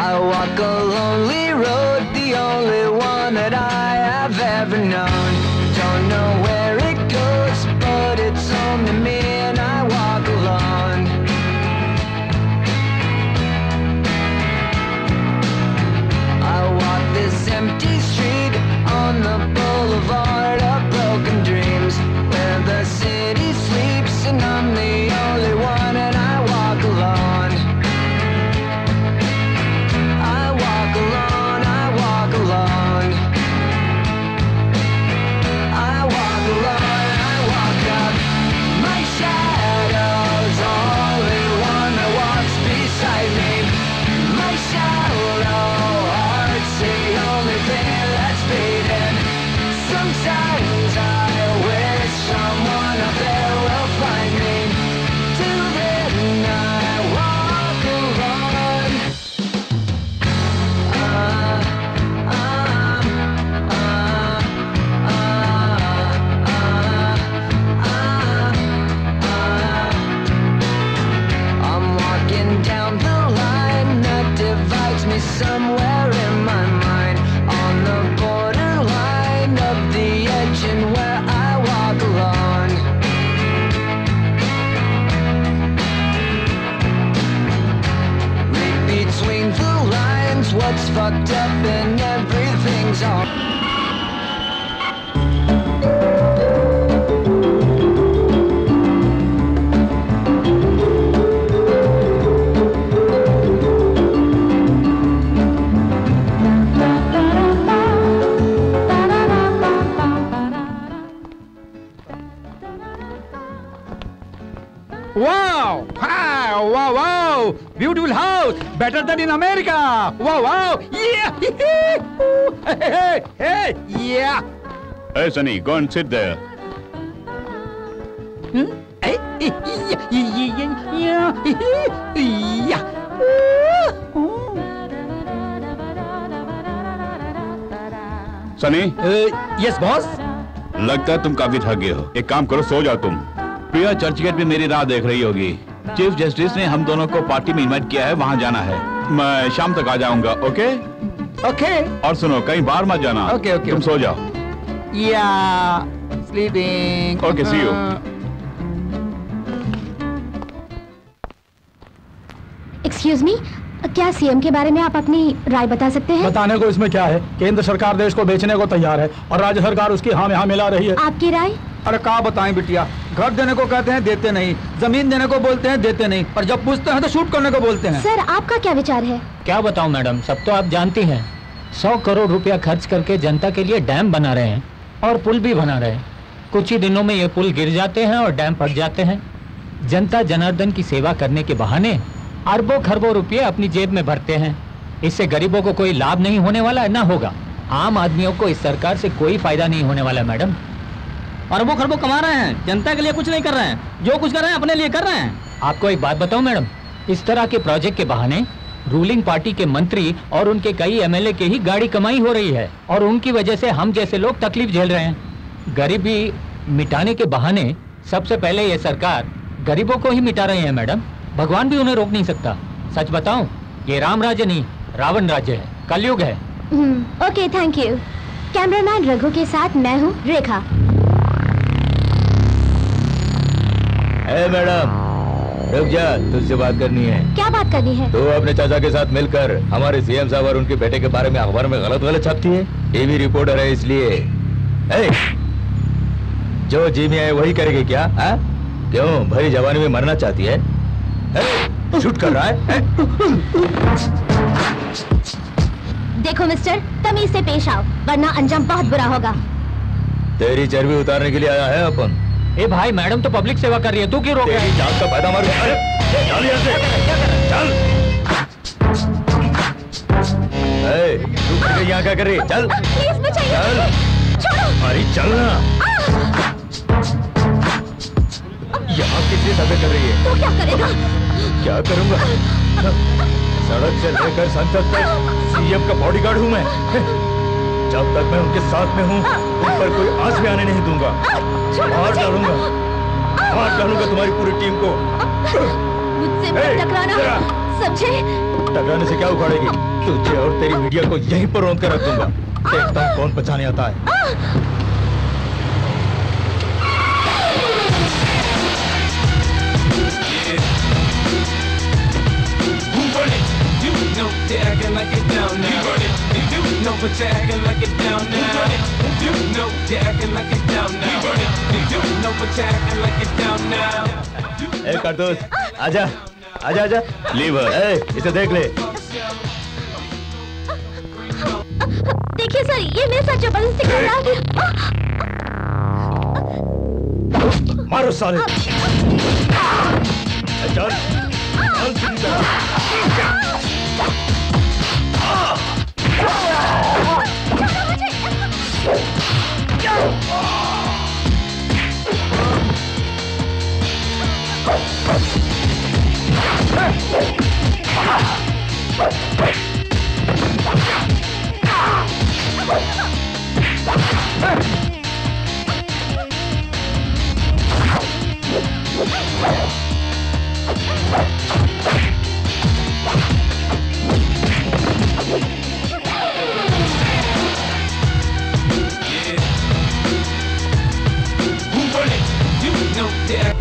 I walk a lonely road, the only one that I have ever known. Don't know where it goes, but it's home to me and I walk alone. I walk this empty street on the boulevard of broken dreams, where the city sleeps and I'm the only one and I walk alone. I walk alone, I walk alone. I walk alone, I walk up. My shadow's only one that walks beside me. My shallow heart's the only thing that's beating. Sometimes I wish someone up there will find me. Till then I walk alone. I'm walking down the line that divides me somewhere in my mind, on the borderline of the edge and where I walk alone. Read between the lines what's fucked up and everything's all. Wow! Wow! Wow! Wow! Beautiful house, better than in America. Wow! Wow! Yeah! Hey! Hey! Yeah! Hey, Sunny, go and sit there. Sunny? Yes boss. लगता है तुम काफी थक गए हो। एक काम करो, सो जाओ तुम। प्रिया चर्चगेट में मेरी राह देख रही होगी। चीफ जस्टिस ने हम दोनों को पार्टी में इनवाइट किया है, वहाँ जाना है। मैं शाम तक आ जाऊंगा। ओके? ओके। और सुनो, कहीं बाहर मत जाना। Okay okay. तुम सो जाओ। या sleeping. Okay, see you. Excuse me, क्या सीएम के बारे में आप अपनी राय बता सकते हैं? बताने को इसमें क्या है, केंद्र सरकार देश को बेचने को तैयार है और राज्य सरकार उसकी हाँ में हाँ मिला रही है। आपकी राय? अरे क्या बताएं बिटिया, घर देने को कहते हैं देते नहीं, जमीन देने को बोलते हैं देते नहीं, और जब पूछते हैं तो शूट करने को बोलते हैं। सर आपका क्या विचार है? क्या बताऊं मैडम, सब तो आप जानती हैं। 100 करोड़ रुपया खर्च करके जनता के लिए डैम बना रहे हैं और पुल भी बना रहे हैं। कुछ ही दिनों में ये पुल गिर जाते हैं और डैम फट जाते हैं। जनता जनार्दन की सेवा करने के बहाने अरबों खरबों रुपये अपनी जेब में भरते हैं। इससे गरीबों को कोई लाभ नहीं होने वाला है, ना होगा। आम आदमियों को इस सरकार से कोई फायदा नहीं होने वाला है मैडम। अरबों खरबों कमा रहे हैं, जनता के लिए कुछ नहीं कर रहे हैं। जो कुछ कर रहे हैं अपने लिए कर रहे हैं। आपको एक बात बताऊं मैडम, इस तरह के प्रोजेक्ट के बहाने रूलिंग पार्टी के मंत्री और उनके कई एमएलए के ही गाड़ी कमाई हो रही है, और उनकी वजह से हम जैसे लोग तकलीफ झेल रहे हैं। गरीबी मिटाने के बहाने सबसे पहले ये सरकार गरीबों को ही मिटा रही है मैडम। भगवान भी उन्हें रोक नहीं सकता। सच बताऊं, ये राम राज्य नहीं, रावण राज्य है, कलयुग है। Okay, thank you. Cameraman Raghu के साथ मैं हूँ रेखा। मैडम रुक जा, तुझसे बात करनी है। क्या बात करनी है? तो अपने चाचा के साथ मिलकर हमारे सीएम साहब और उनके बेटे के बारे में अखबार में गलत छापती है। टीवी रिपोर्टर है इसलिए। जो जी में आए वही करेगी क्या? क्यों भरी जवानी में मरना चाहती है? शूट कर रहा है? देखो मिस्टर, तमीज से पेश आओ वरना अंजाम बहुत बुरा होगा। तेरी चर्बी उतारने के लिए आया है अपन। ए भाई, मैडम तो पब्लिक सेवा कर रही है, तू क्यों रोक रहा है? जान का पैदा मार। चल यहाँ से, चल। यहाँ क्या कर रही है? चल प्लीज बचाइए। चल छोड़ो। अरे चल ना। यहाँ किससे सफाई कर रही है? तो क्या करेगा? क्या करूँगा? सड़क से लेकर संसद तक सीएम का बॉडीगार्ड हूँ मैं। जब तक मैं उनके साथ में हूँ उन पर कोई आंच भी आने नहीं दूंगा। मार डालूंगा तुम्हारी पूरी टीम को। मुझसे मत टकराना, समझे? टकराने से क्या उखाड़ेगी? तुझे और तेरी मीडिया को यहीं पर रोक कर रख दूंगा। देखता हूँ कौन बचाने आता है। ए कारतूस, आजा आजा आजा। लीवर इसे देख ले। देखिए सर, ये मेरे साथ जबरदस्ती कर रहा है। मारो साले। चल चल सीधी तरह।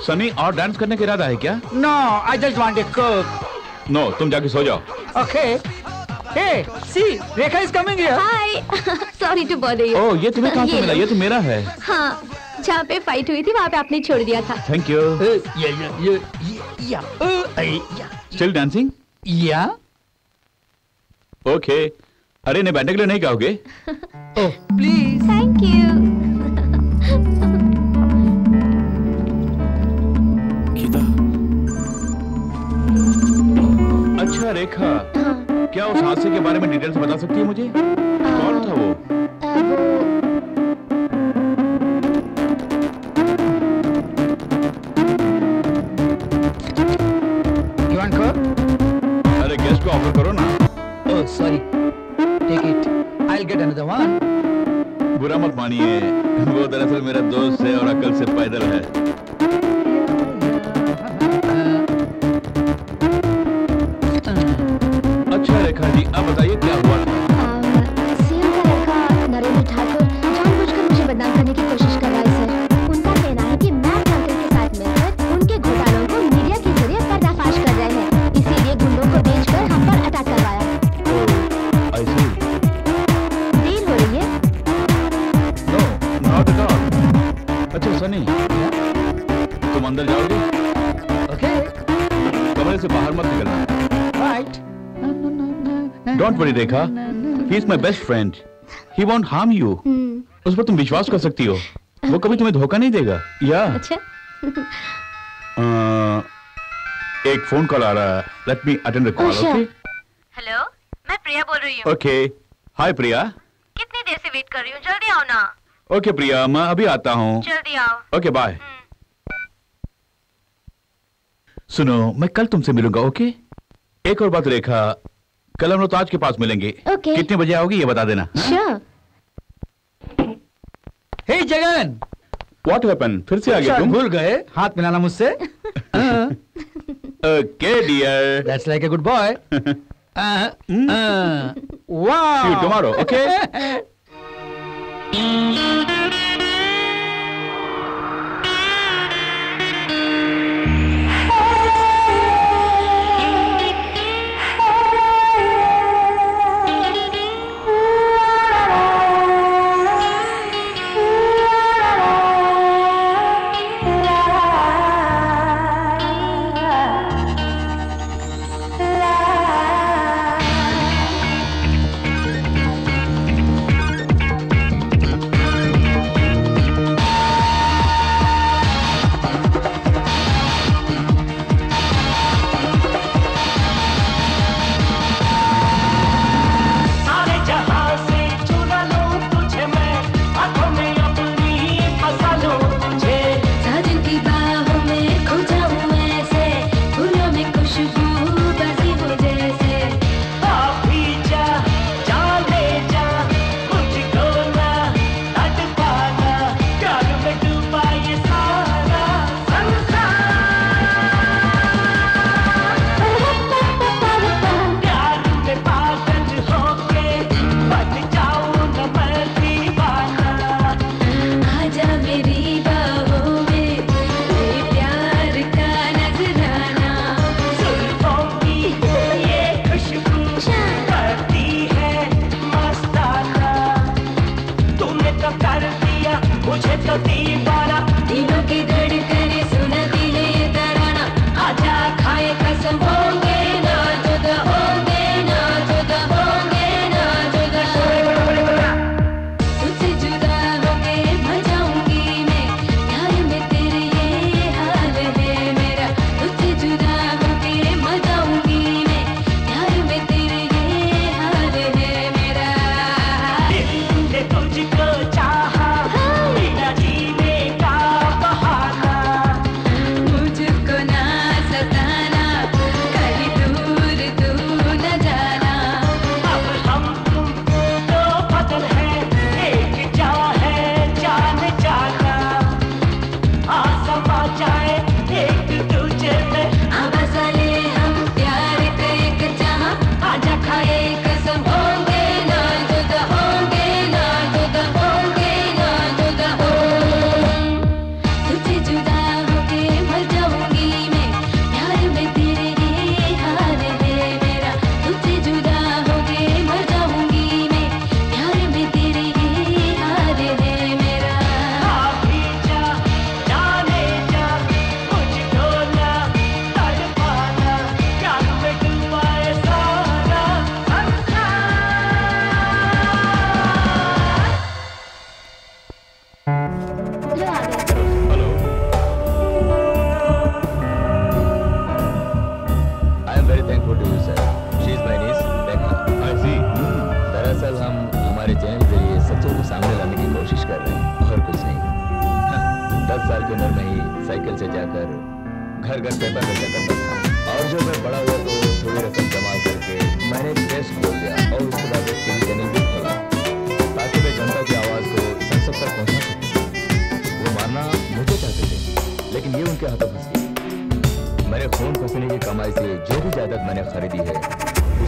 सनी, और डांस करने का इरादा है क्या? No, I just want to cook. No, तुम जाके सो जाओ। Okay. Hey, see, Rekha is coming here. Hi, sorry to bother you. Oh, ये तुम्हें कहाँ से मिला? ये तो मेरा है। हाँ, जहाँ पे फाइट हुई थी वहाँ पे आपने छोड़ दिया था। Thank you. Still dancing? या। ओके। अरे, इन्हें बैठने के लिए नहीं कहोगे? ओह, प्लीज। Thank you. अच्छा रेखा, क्या उस हादसे के बारे में डिटेल से बता सकती है मुझे? कौन था वो? You want coke? अरे गेस्ट को ऑफर करो ना। Oh, sorry. Take it. I'll get another one. बुरा मत मानिए, वो दरअसल मेरा दोस्त है और अकल से पैदल है। अच्छा रेखा जी, अब बताइए क्या हुआ था? सीएम का लड़का नरेंद्र ठाकुर जानबूझकर मुझे बदनाम करने की कोशिश कर रहा है सर। उनका कहना है कि मैं अपने अंकल के साथ मिलकर उनके घोटालों को मीडिया के जरिए पर्दाफाश कर रहे हैं, इसीलिए गुंडों को भेजकर हम पर अटैक करवाया। I see. देर हो रही है। No, not at all. अच्छा सनी, तुम अंदर जाओगे? Okay. कमरे से बाहर मत निकलना। Right. Don't worry Rekha, he is my best friend. He won't harm you. उस पर तुम विश्वास कर सकती हो, वो कभी तुम्हें धोखा नहीं देगा। या अच्छा। एक फोन कॉल आ रहा है, let me attend the call, okay? Hello, मैं प्रिया बोल रही हूँ। Okay. Hi प्रिया। कितनी देर से वेट कर रही हूँ, जल्दी आओ ना। Okay प्रिया, मैं अभी आता हूँ। जल्दी आओ। Okay bye. सुनो, मैं कल तुमसे मिलूंगा, ओके? एक और बात रेखा, कल हम लोग ताज के पास मिलेंगे। Okay. कितने बजे आओगी ये बता देना। Sure. Hey Jagan, What happened? फिर से आ गए तुम? भूल गए हाथ मिलाना मुझसे? Okay dear. That's like a good boy. Wow. See you tomorrow, okay?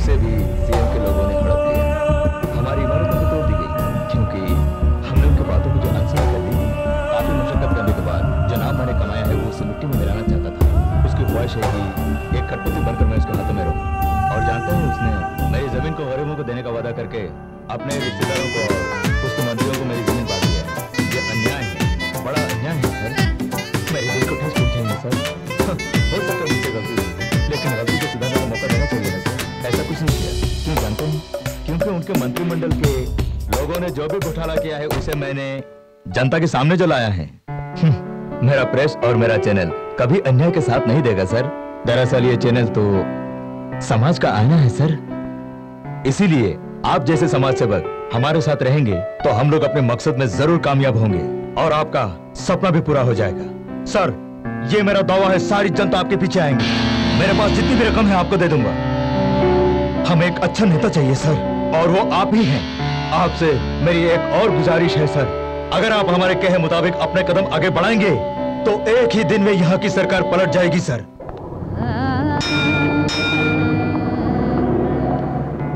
उसे भी सीएम के लोगों ने हड़प लिया। हमारी इमारतों को तोड़ दी गई क्योंकि हमने उनकी बातों को जो अनसुना कर दी। काफी मशक्कत करने के बाद जो नाम मैंने कमाया है वो उसे मिट्टी में मिलाना चाहता था। उसकी ख्वाहिश है कि एक खटपटी बनकर मैं उसके हाथों में रहूं। और जानते हैं उसने मेरी जमीन को गरीबों को देने का वादा करके अपने रिश्तेदारों को और उसके मंत्रियों को मेरी जमीन बांट दिया है। ये अन्याय है, बड़ा अन्याय है सर। मेरे दिल को ठेस पहुंचाएंगे सर। हो सकता है मुझसे गलती हुई, लेकिन गलती को सुधारने का मौका देना चाहिए ना सर। ऐसा कुछ नहीं किया। क्यों जानते हैं? क्योंकि उनके मंत्रिमंडल के लोगों ने जो भी घोटाला किया है उसे मैंने जनता के सामने जो लाया है। मेरा प्रेस और मेरा चैनल कभी अन्याय के साथ नहीं देगा सर। दरअसल ये चैनल तो समाज का आईना है सर। इसीलिए आप जैसे समाज सेवक हमारे साथ रहेंगे तो हम लोग अपने मकसद में जरूर कामयाब होंगे और आपका सपना भी पूरा हो जाएगा। सर, ये मेरा दावा है, सारी जनता आपके पीछे आएंगी। मेरे पास जितनी भी रकम है आपको दे दूंगा। हमें एक अच्छा नेता चाहिए सर, और वो आप ही हैं। आपसे मेरी एक और गुजारिश है सर, अगर आप हमारे कहे मुताबिक अपने कदम आगे बढ़ाएंगे तो एक ही दिन में यहाँ की सरकार पलट जाएगी सर।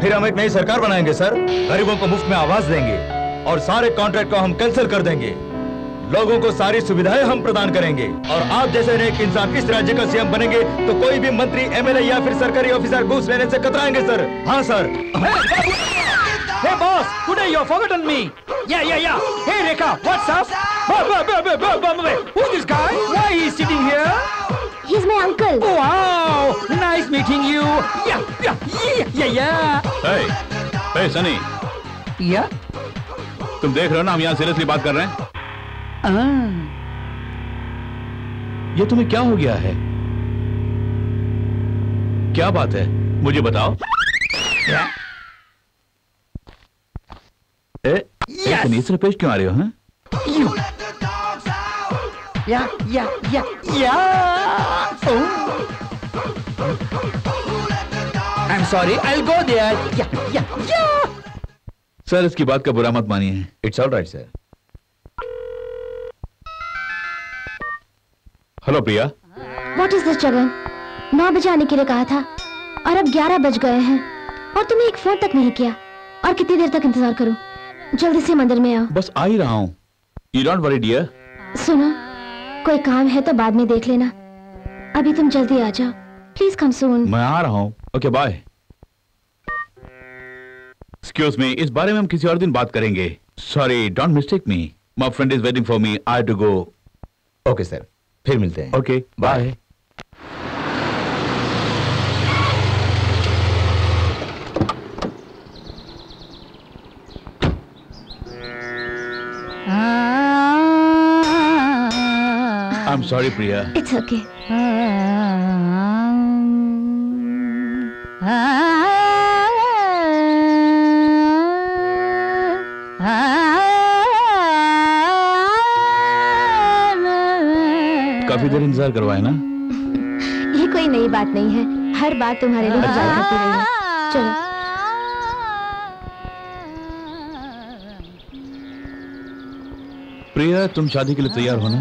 फिर हम एक नई सरकार बनाएंगे सर, गरीबों को मुफ्त में आवास देंगे और सारे कॉन्ट्रैक्ट को हम कैंसिल कर देंगे। लोगों को सारी सुविधाएं हम प्रदान करेंगे और आप जैसे एक इंसान इस राज्य का सीएम बनेंगे तो कोई भी मंत्री, एमएलए या फिर सरकारी ऑफिसर घूस लेने से कतराएंगे सर। हाँ sir. Hey boss, today you've forgotten me. Yeah. Hey Rekha, what's up? Who's this guy? Why he's sitting here? He's my uncle. Wow, nice meeting you. Yeah. Hey, Sunny. Yeah. तुम देख रहे हो ना हम यहाँ सीरियसली बात कर रहे हैं। ये तुम्हें क्या हो गया है? क्या बात है? मुझे बताओ। इतनी सिर पेश क्यों आ रहे हो? हैं? Yeah. Oh. I'm sorry, I'll go there. Yeah. Sir, इसकी बात का बुरा मत मानिए। It's all right sir. Hello Priya. What is this Jagan? 9 बजे आने के लिए कहा था और अब 11 बज गए हैं और तुमने एक फोन तक नहीं किया। और कितनी देर तक इंतजार करूं? जल्दी से मंदिर में आओ। बस आ ही रहा हूँ। You don't worry dear। सुनो, कोई काम है तो बाद में देख लेना, अभी तुम जल्दी आ जाओ। प्लीज कम सून। मैं आ रहा हूँ। Okay bye. एक्सक्यूज मी, इस बारे में हम किसी और दिन बात करेंगे। Sorry, don't mistake me. My friend is waiting for me. I have to go. Okay sir, फिर मिलते हैं। Okay bye. I'm sorry, Priya. It's okay. काफी देर इंतजार करवाए ना? ये कोई नई बात नहीं है, हर बार तुम्हारे लिए इंतजार करती रही है। चलो। प्रिया, तुम शादी के लिए तैयार हो ना?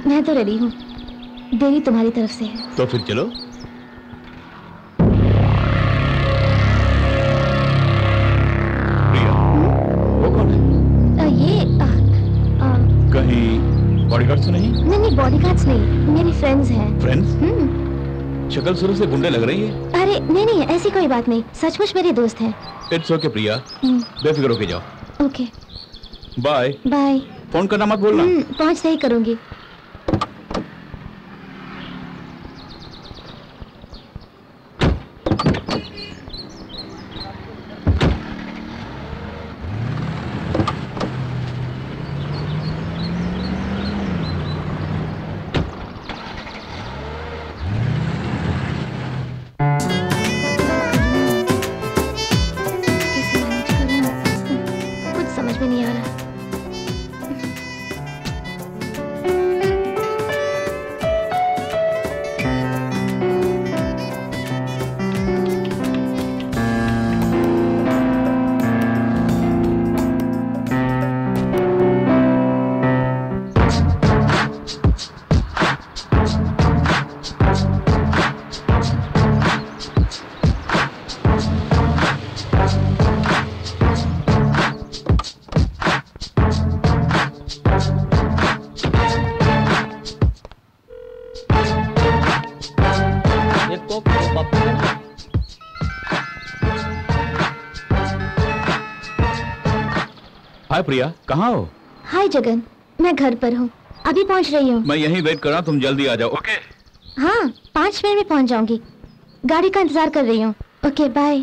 मैं तो रेडी हूँ, देरी तुम्हारी तरफ से है। तो फिर चलो। प्रिया, वो कौन है? कहीं बॉडीगार्ड्स नहीं? नहीं, बॉडीगार्ड्स नहीं, मेरी फ्रेंड्स हैं। फ्रेंड्स? शक्ल शुरू से गुंडे लग रही है। अरे नहीं, ऐसी कोई बात नहीं, सचमुच मेरे दोस्त हैं। इट्स ओके प्रिया, बेफिक्र होके जाओ। Okay bye. बाय। फोन करना मत भूलना। पहुंचते ही करूंगी। कुछ समझ में नहीं आ रहा। हाय प्रिया, कहाँ हो? हाय जगन, मैं घर पर हूँ, अभी पहुँच रही हूँ। मैं यहीं वेट कर रहा हूँ, तुम जल्दी आ जाओ। ओके? हाँ, 5 मिनट में पहुँच जाऊंगी। गाड़ी का इंतजार कर रही हूँ। Okay, bye.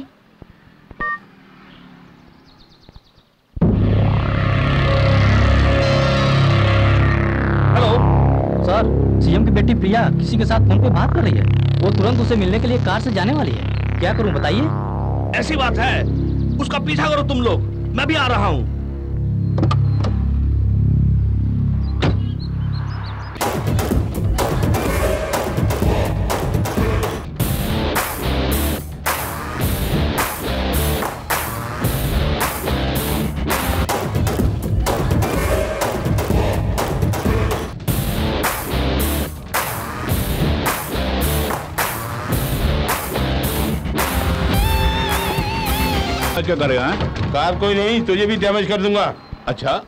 Hello sir, CM की बेटी प्रिया किसी के साथ फोन पे बात कर रही है। वो तुरंत उसे मिलने के लिए कार से जाने वाली है। क्या करूं बताइए? ऐसी बात है, उसका पीछा करो तुम लोग, मैं भी आ रहा हूँ। क्या करेगा? कार कोई नहीं, तुझे भी डैमेज कर दूंगा। अच्छा,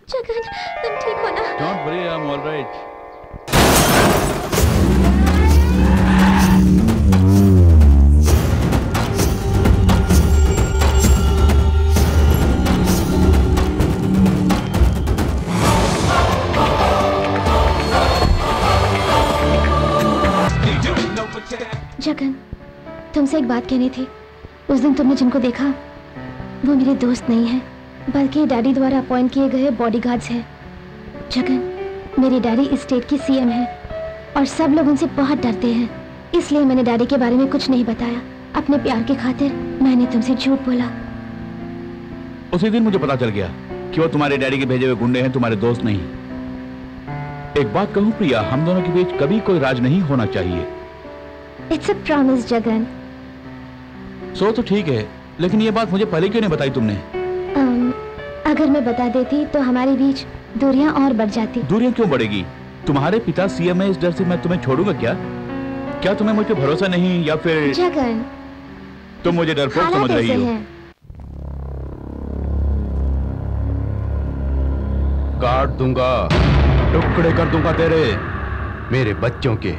जगन, तुम ठीक हो ना? Don't worry, I'm all right. Jagan, तुमसे एक बात कहनी थी। उस दिन तुमने जिनको देखा वो मेरे दोस्त नहीं है, बल्कि डैडी द्वारा अपॉइंट किए गए बॉडीगार्ड्स हैं। जगन, मेरे डैडी इस स्टेट की सीएम हैं और सब लोग उनसे बहुत डरते हैं, इसलिए मैंने डैडी के बारे में कुछ नहीं बताया। अपने प्यार की खातिर मैंने तुमसे झूठ बोला। उसी दिन मुझे पता चल गया कि वो तुम्हारे डैडी के भेजे हुए गुंडे हैं, तुम्हारे दोस्त नहीं। एक बात कहूं प्रिया, हम दोनों के बीच कभी कोई राज नहीं होना चाहिए। It's a promise Jagan. So तो ठीक है, लेकिन ये बात मुझे पहले क्यों नहीं बताई तुमने? अगर मैं बता देती तो हमारे बीच दूरियां और बढ़ जाती। दूरियां क्यों बढ़ेगी? तुम्हारे पिता सीएम है, इस डर से मैं तुम्हें छोड़ूंगा क्या? क्या तुम्हें मुझ पे भरोसा नहीं या फिर जगन, तुम मुझे डरपोक समझ रही हो? काट दूंगा, टुकड़े कर दूंगा तेरे, मेरे बच्चों के।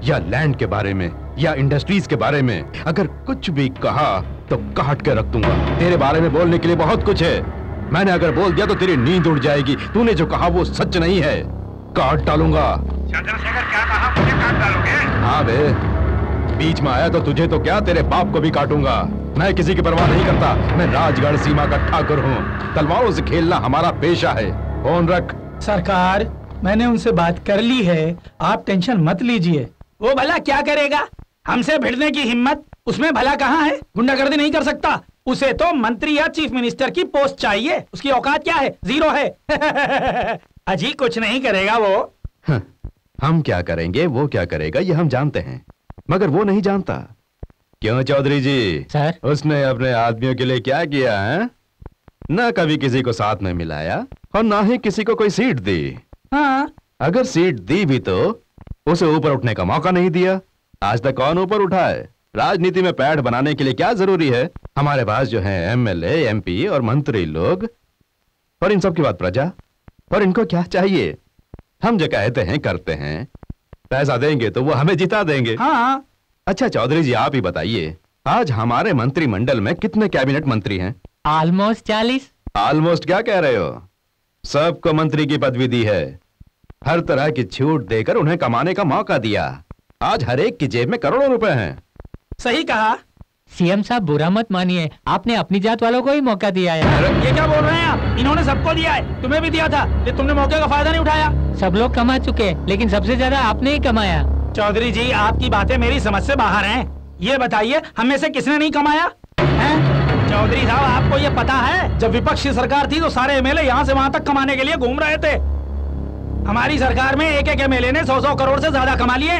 या लैंड के बारे में या इंडस्ट्रीज के बारे में अगर कुछ भी कहा तो काट के रख दूंगा। तेरे बारे में बोलने के लिए बहुत कुछ है। मैंने अगर बोल दिया तो तेरी नींद उड़ जाएगी। तूने जो कहा वो सच नहीं है, काट डालूंगा। चंद्रशेखर क्या कहा, मुझे काट डालोगे? हाँ बे, बीच में आया तो तुझे तो क्या तेरे बाप को भी काटूंगा। मैं किसी की परवाह नहीं करता। मैं राजगढ़ सीमा का ठाकुर हूँ। तलवारों से खेलना हमारा पेशा है। फोन रख। सरकार, मैंने उनसे बात कर ली है, आप टेंशन मत लीजिए। वो भला क्या करेगा? हमसे भिड़ने की हिम्मत उसमें भला कहाँ है? गुंडागर्दी नहीं कर सकता। उसे तो मंत्री या चीफ मिनिस्टर की पोस्ट चाहिए। उसकी औकात क्या है? 0 है। अजी कुछ नहीं करेगा वो। हम क्या करेंगे, वो क्या करेगा, ये हम जानते हैं, मगर वो नहीं जानता। क्यों चौधरी जी? सर, उसने अपने आदमियों के लिए क्या किया है? ना कभी किसी को साथ में मिलाया और ना ही किसी को कोई सीट दी। हाँ। अगर सीट दी भी तो उसे ऊपर उठने का मौका नहीं दिया। आज तक कौन ऊपर उठा है? राजनीति में पैठ बनाने के लिए क्या जरूरी है? हमारे पास जो है एमएलए, एमपी और मंत्री लोग, और इन सब के बाद प्रजा। और इनको क्या चाहिए? हम जो कहते हैं करते हैं। पैसा देंगे तो वो हमें जिता देंगे। हाँ। अच्छा चौधरी जी, आप ही बताइए, आज हमारे मंत्रिमंडल में कितने कैबिनेट मंत्री हैं? ऑलमोस्ट 40। ऑलमोस्ट क्या कह रहे हो? सबको मंत्री की पदवी दी है, हर तरह की छूट देकर उन्हें कमाने का मौका दिया। आज हर एक की जेब में करोड़ों रुपए हैं। सही कहा। सीएम साहब बुरा मत मानिए, आपने अपनी जात वालों को ही मौका दिया है। ये क्या बोल रहे हैं आप? इन्होंने सबको दिया है, तुम्हें भी दिया था, लेकिन तुमने मौके का फायदा नहीं उठाया। सब लोग कमा चुके, लेकिन सबसे ज्यादा आपने ही कमाया। चौधरी जी, आपकी बातें मेरी समझ से बाहर हैं। ये बताइए, हम में से किसने नहीं कमाया है? चौधरी साहब, आपको ये पता है, जब विपक्ष की सरकार थी तो सारे एमएलए यहाँ से वहाँ तक कमाने के लिए घूम रहे थे। हमारी सरकार में एक एमएलए ने 100 करोड़ से ज्यादा कमा लिए।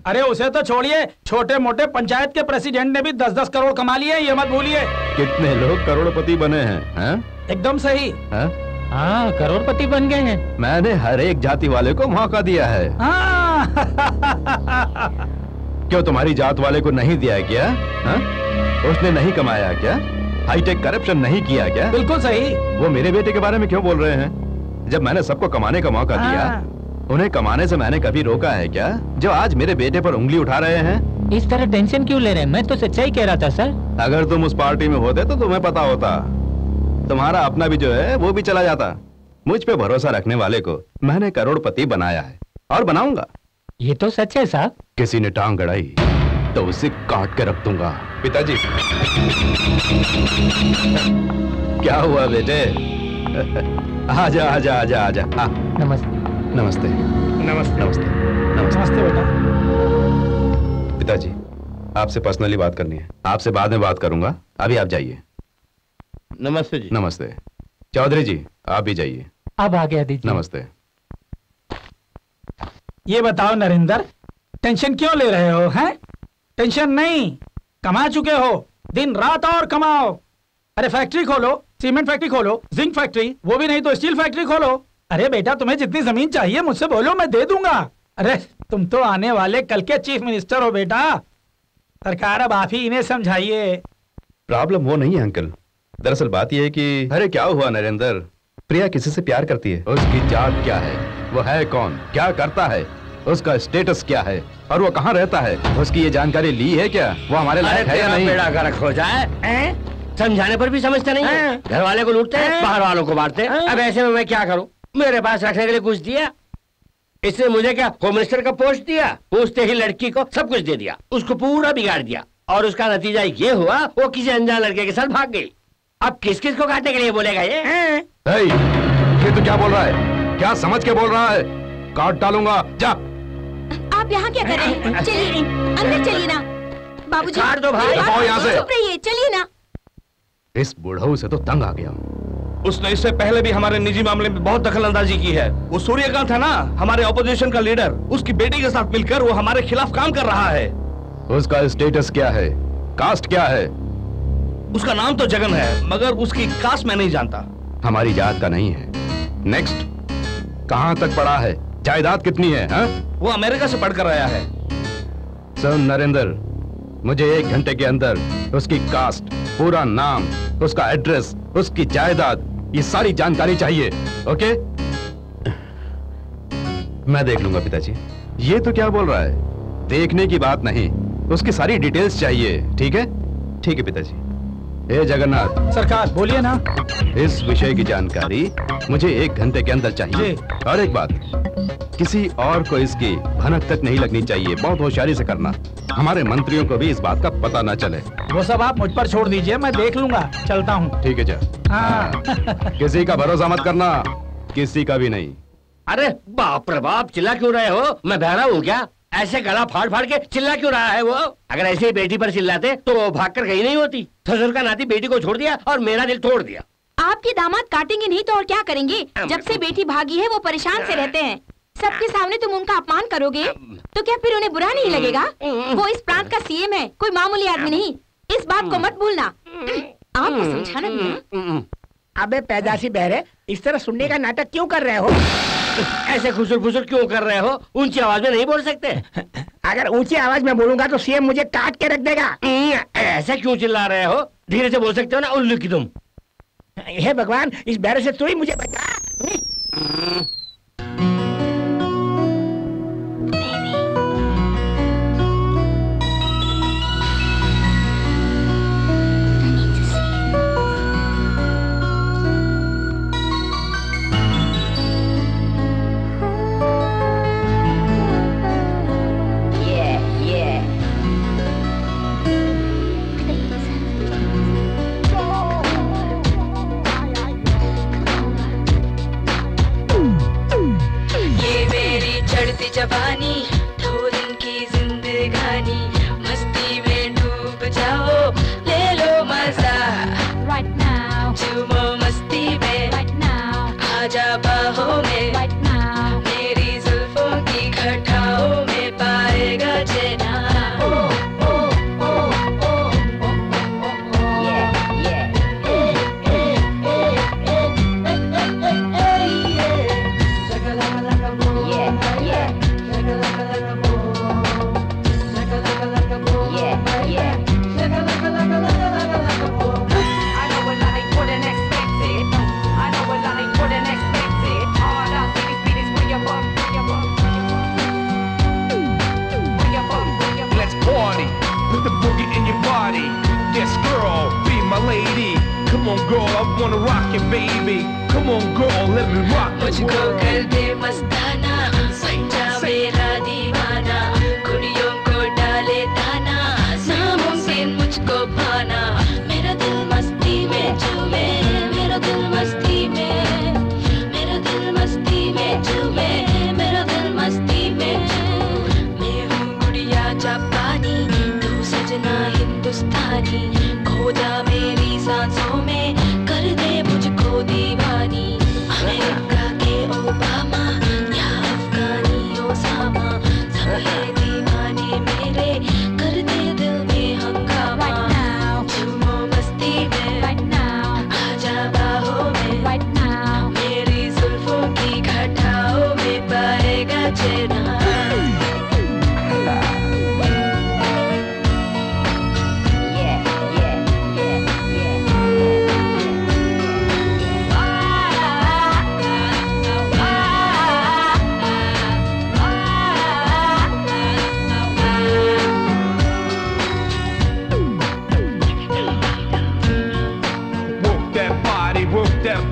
अरे उसे तो छोड़िए, छोटे मोटे पंचायत के प्रेसिडेंट ने भी 10-10 करोड़ कमा लिए, ये मत भूलिए। कितने लोग करोड़पति बने हैं? एकदम सही। हाँ, करोड़पति बन गए हैं। मैंने हर एक जाति वाले को मौका दिया है। क्यों तुम्हारी जात वाले को नहीं दिया क्या? उसने नहीं कमाया क्या? हाईटेक करप्शन नहीं किया क्या? बिल्कुल सही। वो मेरे बेटे के बारे में क्यों बोल रहे हैं? जब मैंने सबको कमाने का मौका दिया, उन्हें कमाने से मैंने कभी रोका है क्या? जो आज मेरे बेटे पर उंगली उठा रहे हैं। इस तरह टेंशन क्यों ले रहे हैं? मैं तो सच्चाई कह रहा था सर। अगर तुम उस पार्टी में होते तो तुम्हें पता होता। तुम्हारा अपना भी जो है वो भी चला जाता। मुझ पे भरोसा रखने वाले को मैंने करोड़पति बनाया है और बनाऊंगा। ये तो सच है साहब। किसी ने टांग अड़ाई तो उसे काट के रख दूंगा। पिताजी। क्या हुआ बेटे? आजा आजा आजा आजा। नमस्ते। नमस्ते नमस्ते। नमस्ते नमस्ते बेटा। पिताजी, आपसे पर्सनली बात करनी है। आपसे बाद में बात करूंगा, अभी आप जाइए। नमस्ते जी। नमस्ते। चौधरी जी, आप भी जाइए। अब आ गया दीजिए। नमस्ते। ये बताओ नरेंद्र, टेंशन क्यों ले रहे हो? हैं? टेंशन नहीं, कमा चुके हो, दिन रात और कमाओ। अरे फैक्ट्री खोलो, सीमेंट फैक्ट्री खोलो, जिंक फैक्ट्री, वो भी नहीं तो स्टील फैक्ट्री खोलो। अरे बेटा, तुम्हें जितनी जमीन चाहिए मुझसे बोलो, मैं दे दूंगा। अरे तुम तो आने वाले कल के चीफ मिनिस्टर हो बेटा। सरकार अब आप ही इन्हें समझाइए। प्रॉब्लम वो नहीं है अंकल। दरअसल बात यह है कि अरे क्या हुआ नरेंद्र, प्रिया किसी से प्यार करती है। उसकी जात क्या है, वो है कौन, क्या करता है, उसका स्टेटस क्या है और वो कहाँ रहता है, उसकी ये जानकारी ली है क्या? वो हमारे लायक है या नहीं? बेड़ा गर्क हो जाए, समझाने पर भी समझते नहीं है। घर वाले को लूटते हैं, बाहर वालों को मारते हैं। अब ऐसे में मैं क्या करूं? मेरे पास रखने के लिए कुछ दिया, इसने मुझे क्या होम मिनिस्टर का पोस्ट दिया, पूछते ही लड़की को सब कुछ दे दिया, उसको पूरा बिगाड़ दिया और उसका नतीजा ये हुआ वो किसी अनजान लड़के के साथ भाग गई। अब किस किस को काटने के लिए बोलेगा ये? ये तो क्या बोल रहा है? क्या समझ के बोल रहा है? काट डालूंगा। जा। आप यहाँ क्या कर रहे हैं? चलिए अंदर चलिए ना। बाबूजी, काट दो भाई। आओ यहाँ से। चुप रहिए, चलिए ना। इस बुढ़ऊ से तो तंग आ गया। उसने इससे पहले भी हमारे निजी मामले में बहुत दखलंदाजी की है। वो सूर्यकांत है ना, हमारे ऑपोजिशन का लीडर, उसकी बेटी के साथ मिलकर वो हमारे खिलाफ काम कर रहा है। उसका स्टेटस क्या है, कास्ट क्या है? उसका नाम तो जगन है, मगर उसकी कास्ट मैं नहीं जानता। हमारी जात का नहीं है। नेक्स्ट, कहाँ तक पढ़ा है, जायदाद कितनी है? हा? वो अमेरिका से पढ़कर आया है। सुन नरेंद्र, मुझे 1 घंटे के अंदर उसकी कास्ट, पूरा नाम, उसका एड्रेस, उसकी जायदाद, ये सारी जानकारी चाहिए। ओके? मैं देख लूंगा पिताजी, ये तो क्या बोल रहा है? देखने की बात नहीं, उसकी सारी डिटेल्स चाहिए। ठीक है? ठीक है पिताजी। हे जगन्नाथ। सरकार बोलिए ना। इस विषय की जानकारी मुझे 1 घंटे के अंदर चाहिए। और एक बात, किसी और को इसकी भनक तक नहीं लगनी चाहिए। बहुत होशियारी से करना, हमारे मंत्रियों को भी इस बात का पता ना चले। वो सब आप मुझ पर छोड़ दीजिए, मैं देख लूंगा। चलता हूँ। ठीक है जा। हाँ। किसी का भरोसा मत करना, किसी का भी नहीं। अरे बाप रे बाप, चिल्ला क्यों रहे हो? मैं बहरा हूँ क्या? ऐसे गला फाड़ फाड़ के चिल्ला क्यों रहा है वो? अगर ऐसे ही बेटी पर चिल्लाते तो वो भागकर गई नहीं होती। ससुर का नाती बेटी को छोड़ दिया और मेरा दिल तोड़ दिया। आपके दामाद काटेंगे नहीं तो और क्या करेंगे? जब से बेटी भागी है वो परेशान से रहते हैं। सबके सामने तुम उनका अपमान करोगे तो क्या फिर उन्हें बुरा नहीं लगेगा? वो इस प्रांत का सीएम है, कोई मामूली आदमी नहीं। इस बात को मत भूलना। आपको समझाना भी। अबे पैदाशी बहरे, इस तरह सुनने का नाटक क्यों कर रहे हो? ऐसे खुसुर फुसुर क्यों कर रहे हो? ऊंची आवाज में नहीं बोल सकते। अगर ऊंची आवाज में बोलूंगा तो सीएम मुझे काट के रख देगा। ऐसे क्यों चिल्ला रहे हो? धीरे से बोल सकते हो ना, उल्लू की तुम। हे भगवान, इस बहरे से तू ही मुझे बचा। जवानी थोड़ी की जिंदगानी, मस्ती में डूब जाओ, ले लो मजा right now, झूमो मस्ती में right now, आजा बाहों में right now, मेरी जुल्फों की घटाओं में पाएगा चैना। Wanna rock it, baby. Come on, girl, let me rock the मुझको world. कर दे मस्ताना, सच्चा मेरा दीवाना, कुड़ियों को डाले ताना, नामुमकिन मुझको पाना, मेरा दिल मस्ती में झूमे, मेरा दिल मस्ती में, मेरा दिल मस्ती में झूमे, मेरा दिल मस्ती में। मैं हूँ गुड़िया जापानी, तू सजना हिंदुस्तानी, खो जा मेरी सांसों में, कर दे मुझको दीवानी। अमेरिका के ओबामा या अफगानी ओसामा, सब है दीवाने मेरे, कर दे दिल में हंगामा। झूमो मस्ती में आजा बाहों में, मेरी जुल्फों की घटाओं में पाएगा चैना।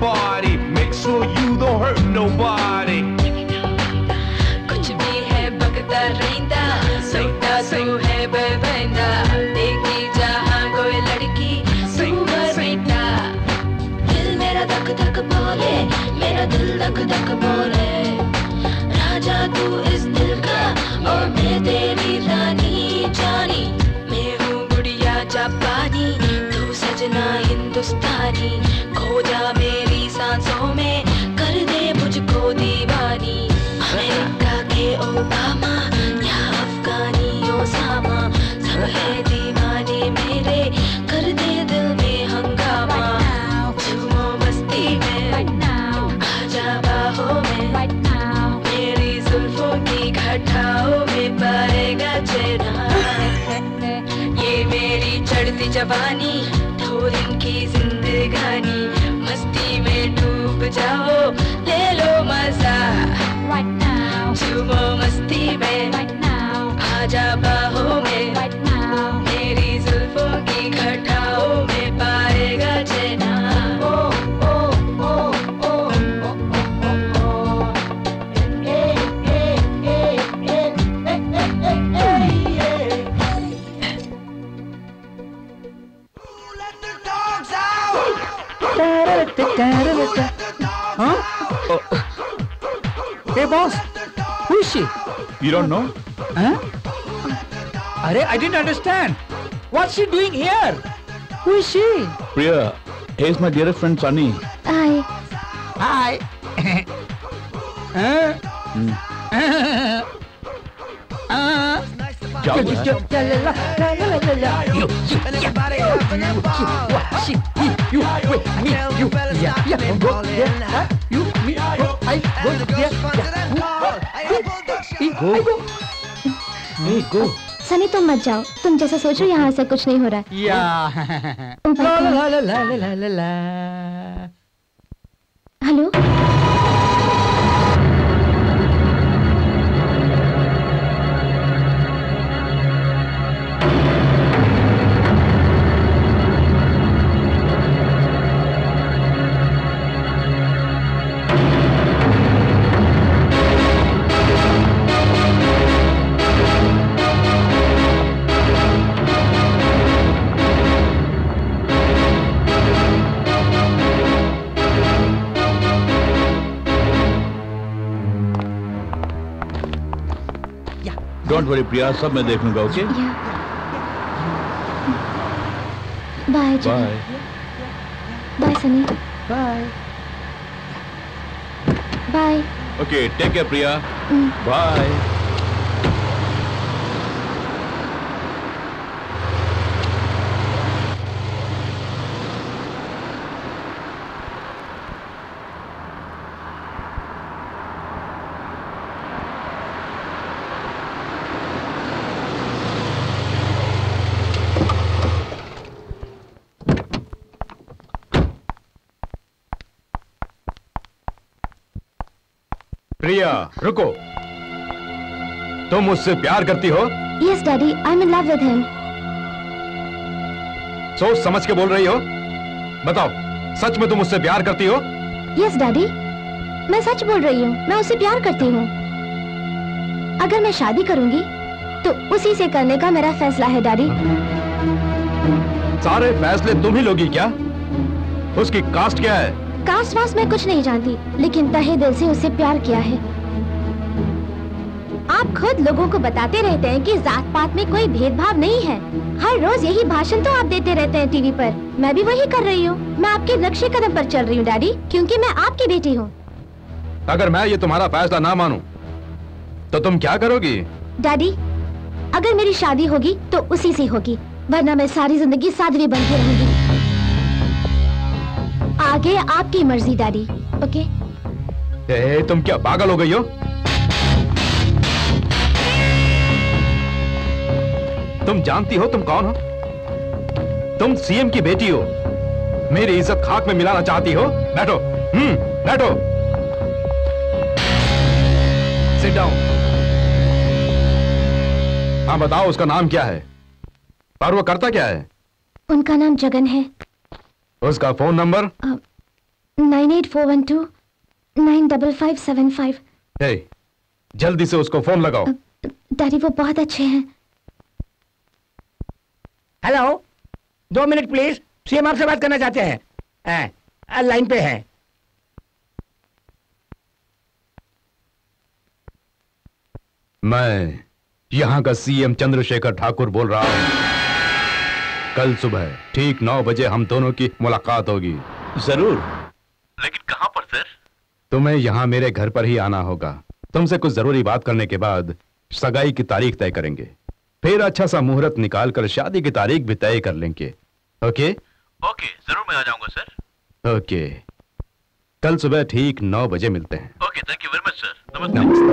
Body, make sure you don't hurt nobody. कुछ भी है बगदा रहंदा, सोता तू है बेबंदा, देखी जहाँ कोई लड़की तू है बेटा। दिल मेरा धक धक बोले, मेरा दिल धक धक बोले, राजा तू इस दिल का और मैं तेरी रानी जानी। मैं हूँ गुड़िया जापानी, तू सजना हिंदुस्तानी, खो जा मेरी सांसों में, कर दे मुझको दीवानी। अमेरिका के ओबामा या अफगानी ओसामा, सब है दीवाने मेरे, कर दे दिल में हंगामा। झूमो मस्ती में आजा बाहों में, मेरी जुल्फों की घटाओं में पाएगा चैना। ये मेरी चढ़ती जवानी, थोड़ी की जिंदगानी, मस्ती में डूब जाओ, ले लो मजा right now, झूमो मस्ती में right now, आजा बाहों में right now, मेरी जुल्फों की घटाओं में पाएगा चैन। Huh? Hey boss, who is she? You don't know? Huh? Arey, I didn't understand. What's she doing here? Who is she? Priya, he is my dearest friend Sunny. Hi. Hi. जाओ सनी तुम मत जाओ, तुम जैसा सोचो यहाँ से कुछ नहीं हो रहा है। हेलो डोंट वरी प्रिया, सब मैं देख लूंगा। Okay bye bye bye Sunny bye bye. Okay take care Priya, bye. Priya रुको, तुम मुझसे प्यार करती हो? Yes daddy, I am in love with him. सोच समझ के बोल रही हो? बताओ, सच में तुम मुझसे प्यार करती हो? यस डैडी, मैं सच बोल रही हूँ, मैं उससे प्यार करती हूँ। अगर मैं शादी करूंगी तो उसी से करने का मेरा फैसला है डैडी। सारे फैसले तुम ही लोगी क्या? उसकी कास्ट क्या है? कास्ट वास्ट मैं कुछ नहीं जानती, लेकिन तहे दिल से उससे प्यार किया है। आप खुद लोगों को बताते रहते हैं कि जात पात में कोई भेदभाव नहीं है। हर रोज यही भाषण तो आप देते रहते हैं टीवी पर। मैं भी वही कर रही हूँ। मैं आपके नक्शे कदम पर चल रही हूँ डैडी, क्योंकि मैं आपकी बेटी हूँ। अगर मैं ये तुम्हारा फैसला ना मानूं, तो तुम क्या करोगी? डैडी, अगर मेरी शादी होगी तो उसी से होगी, वरना मैं सारी जिंदगी साध्वी बन के रहूंगी। आगे आपकी मर्जी डैडी। ओके? तुम क्या पागल हो गई हो? तुम जानती हो तुम कौन हो? तुम सीएम की बेटी हो। मेरी इज्जत खाक में मिलाना चाहती हो? बैठो, बैठो। Sit down. हाँ बताओ, उसका नाम क्या है और वो करता क्या है? उनका नाम जगन है। उसका फोन नंबर? 9841295575। जल्दी से उसको फोन लगाओ। डैडी वो बहुत अच्छे हैं। हेलो, 2 मिनट प्लीज, सीएम आपसे बात करना चाहते हैं। लाइन पे हैं। मैं यहाँ का सीएम चंद्रशेखर ठाकुर बोल रहा हूँ। कल सुबह ठीक 9 बजे हम दोनों की मुलाकात होगी। जरूर। लेकिन कहाँ पर सर? तुम्हें यहाँ मेरे घर पर ही आना होगा। तुमसे कुछ जरूरी बात करने के बाद सगाई की तारीख तय करेंगे, फिर अच्छा सा मुहूर्त निकालकर शादी की तारीख भी तय कर लेंगे। ओके? ओके, जरूर मैं आ जाऊंगा सर। ओके, कल सुबह ठीक 9 बजे मिलते हैं। Okay, thank you very much sir. नमस्ते।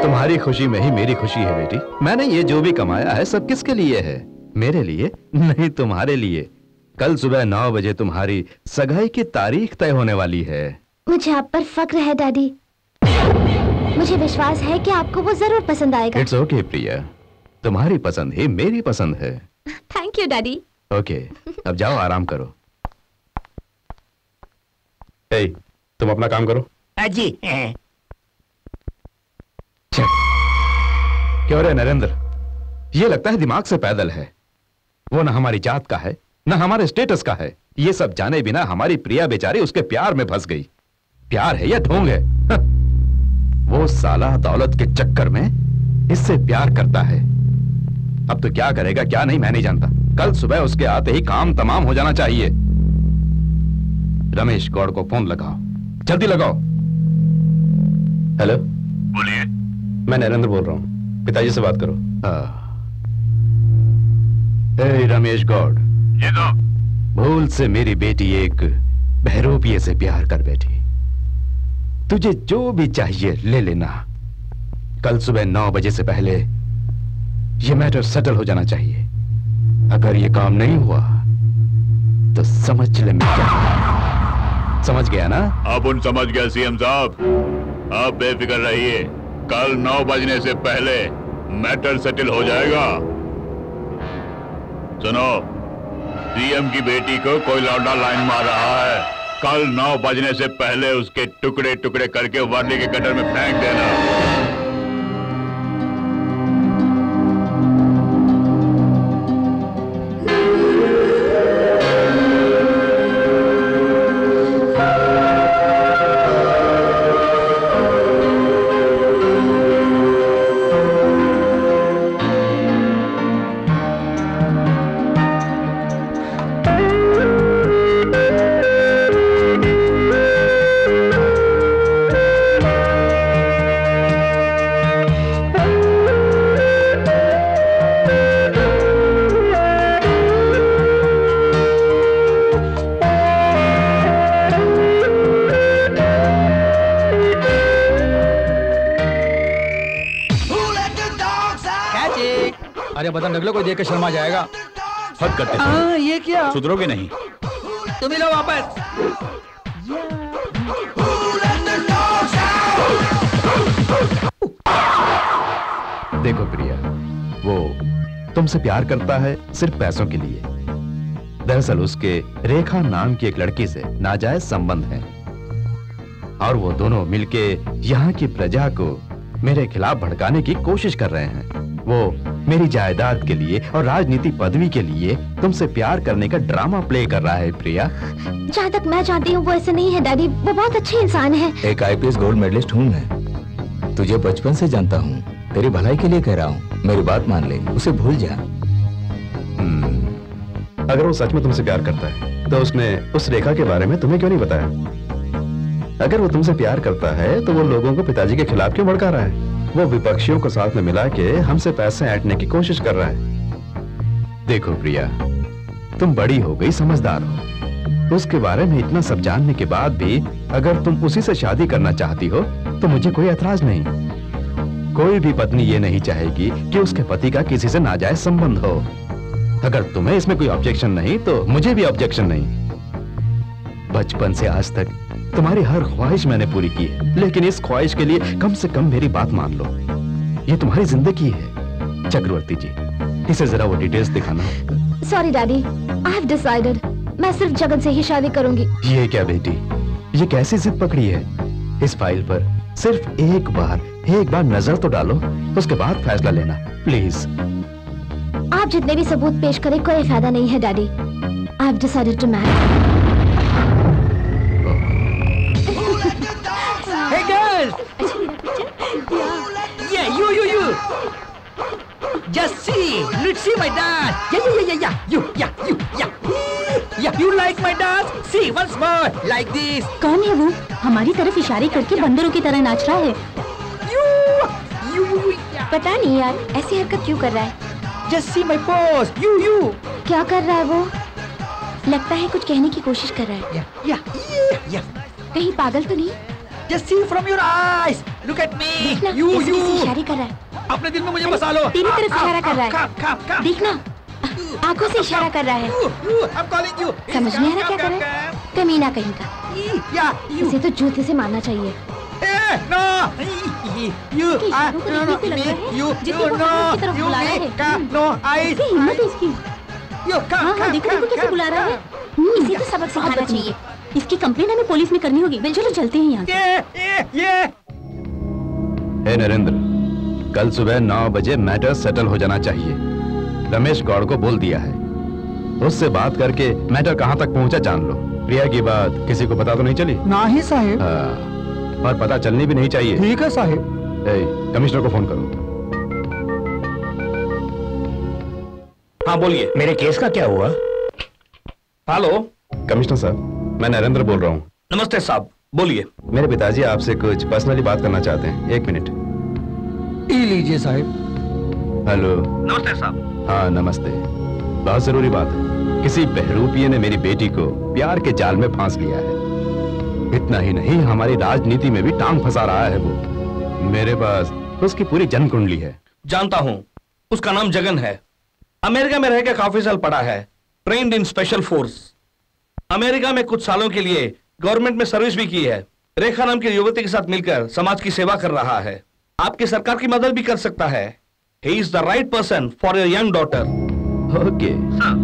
तुम्हारी खुशी में ही मेरी खुशी है बेटी। मैंने ये जो भी कमाया है सब किसके लिए है? मेरे लिए नहीं, तुम्हारे लिए। कल सुबह 9 बजे तुम्हारी सगाई की तारीख तय होने वाली है। मुझे आप पर फक्र है डैडी। मुझे विश्वास है कि आपको वो जरूर पसंद आएगा। इट्स ओके प्रिया, तुम्हारी पसंद ही मेरी पसंद है। Thank you daddy. ओके, अब जाओ आराम करो। ए, तुम अपना काम करो। जी। क्यों रे नरेंद्र, ये लगता है दिमाग से पैदल है। वो ना हमारी जात का है ना हमारे स्टेटस का है। ये सब जाने बिना हमारी प्रिया बेचारी उसके प्यार में फंस गई। प्यार है या ढोंग है? वो साला दौलत के चक्कर में इससे प्यार करता है। अब तो क्या करेगा क्या नहीं मैं नहीं जानता। कल सुबह उसके आते ही काम तमाम हो जाना चाहिए। रमेश गौड़ को फोन लगाओ, जल्दी लगाओ। हेलो, बोलिए। मैं नरेंद्र बोल रहा हूँ, पिताजी से बात करो। रमेश गौड़, ये तो भूल से मेरी बेटी एक बहरूपिये से प्यार कर बैठी। तुझे जो भी चाहिए ले लेना। कल सुबह 9 बजे से पहले ये मैटर सेटल हो जाना चाहिए। अगर ये काम नहीं हुआ तो समझ ले मैं क्या। समझ गया ना? अब उन समझ गया सीएम साहब। आप बेफिक्र रहिए, कल 9 बजने से पहले मैटर सेटल हो जाएगा। सुनो, सीएम की बेटी को कोई लौंडा लाइन मार रहा है। कल 9 बजने से पहले उसके टुकड़े टुकड़े करके वर्ली के गटर में फेंक देना। बदन रख लो, कोई देख के शर्मा जाएगा। हद करते ये क्या? सुधरोगे नहीं। तुम ही लो वापस। देखो प्रिया, वो तुमसे प्यार करता है सिर्फ पैसों के लिए। दरअसल उसके रेखा नाम की एक लड़की से नाजायज संबंध है और वो दोनों मिलके यहाँ की प्रजा को मेरे खिलाफ भड़काने की कोशिश कर रहे हैं। वो मेरी जायदाद के लिए और राजनीति पदवी के लिए तुमसे प्यार करने का ड्रामा प्ले कर रहा है प्रिया। जहाँ तक मैं जानती हूँ वो ऐसे नहीं है डैडी, वो बहुत अच्छे इंसान है। एक IPS गोल्ड मेडलिस्ट हूँ मैं, तुझे बचपन से जानता हूँ, तेरी भलाई के लिए कह रहा हूँ, मेरी बात मान ले, उसे भूल जा। अगर वो सच में तुमसे प्यार करता है तो उसने उस रेखा के बारे में तुम्हें क्यों नहीं बताया? अगर वो तुमसे प्यार करता है तो वो लोगों को पिताजी के खिलाफ क्यों भड़का रहा है? वो विपक्षियों को साथ में मिला के हमसे पैसे ऐंठने की कोशिश कर रहा है। देखो प्रिया, तुम बड़ी हो गई, समझदार हो। उसके बारे में इतना सब जानने के बाद भी अगर तुम उसी से शादी करना चाहती हो तो मुझे कोई एतराज नहीं। कोई भी पत्नी ये नहीं चाहेगी कि उसके पति का किसी से नाजायज संबंध हो। अगर तुम्हें इसमें कोई ऑब्जेक्शन नहीं तो मुझे भी ऑब्जेक्शन नहीं। बचपन से आज तक तुम्हारी हर ख्वाहिश मैंने पूरी की है, लेकिन इस ख्वाहिश के लिए कम से कम मेरी बात मान लो। ये तुम्हारी जिंदगी है। चक्रवर्ती जी, इसे जरा वो डिटेल्स दिखाना। Sorry daddy, I have decided, मैं सिर्फ जगन से ही शादी करूंगी। ये क्या बेटी, ये कैसी जिद पकड़ी है? इस फाइल पर सिर्फ एक बार नजर तो डालो, उसके बाद फैसला लेना प्लीज। आप जितने भी सबूत पेश करें कोई फायदा नहीं है daddy. I have decided to marry. Hey girls! Yeah, you. Just see, let's see my dance. Yeah. You like my dance? See once more, like this. कौन है वो? हमारी तरफ इशारे करके बंदरों की तरह नाच रहा है। You. पता नहीं यार, ऐसी हरकत क्यों कर रहा है? Just see my pose. You. क्या कर रहा है वो? लगता है कुछ कहने की कोशिश कर रहा है। Yeah. कहीं पागल तो नहीं? Just see from your eyes. Look at me. देखना, You. इशारे कर रहा है। अपने दिल में मुझे बसा लो। तेरी तरफ इशारा कर रहा है। Come. देखना, आंखों से इशारा कर रहा है। I'm calling you. समझ नहीं आ रहा क्या कर रहा है? कमीना कहीं का। Yeah. इसे तो जूते से मारना चाहिए। No. You देखो कैसे बुला रहा है। इसी को सबक सिखाना चाहिए। इसकी कंप्लेन हमें पुलिस में करनी होगी। चलो चलते हैं यहाँ से। हे नरेंद्र, कल सुबह 9 बजे मैटर सेटल हो जाना चाहिए। रमेश गौड़ को बोल दिया है, उससे बात करके मैटर कहाँ तक पहुँचा जान लो। प्रिया की बात किसी को पता तो नहीं चली? नहीं साहिब। और पता चलनी भी नहीं चाहिए। ठीक है साहिब। कमिश्नर को फोन करो। हाँ बोलिए, मेरे केस का क्या हुआ? हेलो कमिश्नर साहब, मैं नरेंद्र बोल रहा हूँ। नमस्ते साहब, बोलिए। मेरे पिताजी आपसे कुछ पर्सनली बात करना चाहते हैं। 1 मिनट। लीजिए साहिब। हेलो। नमस्ते साहब। हाँ नमस्ते। बहुत जरूरी बात है। किसी बहरूपिये ने मेरी बेटी को प्यार के जाल में फांस लिया है। इतना ही नहीं, हमारी राजनीति में भी टांग फंसा रहा है वो। मेरे पास उसकी पूरी जन्म कुंडली है। जानता हूँ, उसका नाम जगन है। अमेरिका में रहकर काफी साल पढ़ा है, trained in special force. America में कुछ सालों के लिए गवर्नमेंट में सर्विस भी की है। रेखा नाम की युवती के साथ मिलकर समाज की सेवा कर रहा है। आपकी सरकार की मदद भी कर सकता है। He is the right person for your young daughter. Okay sir,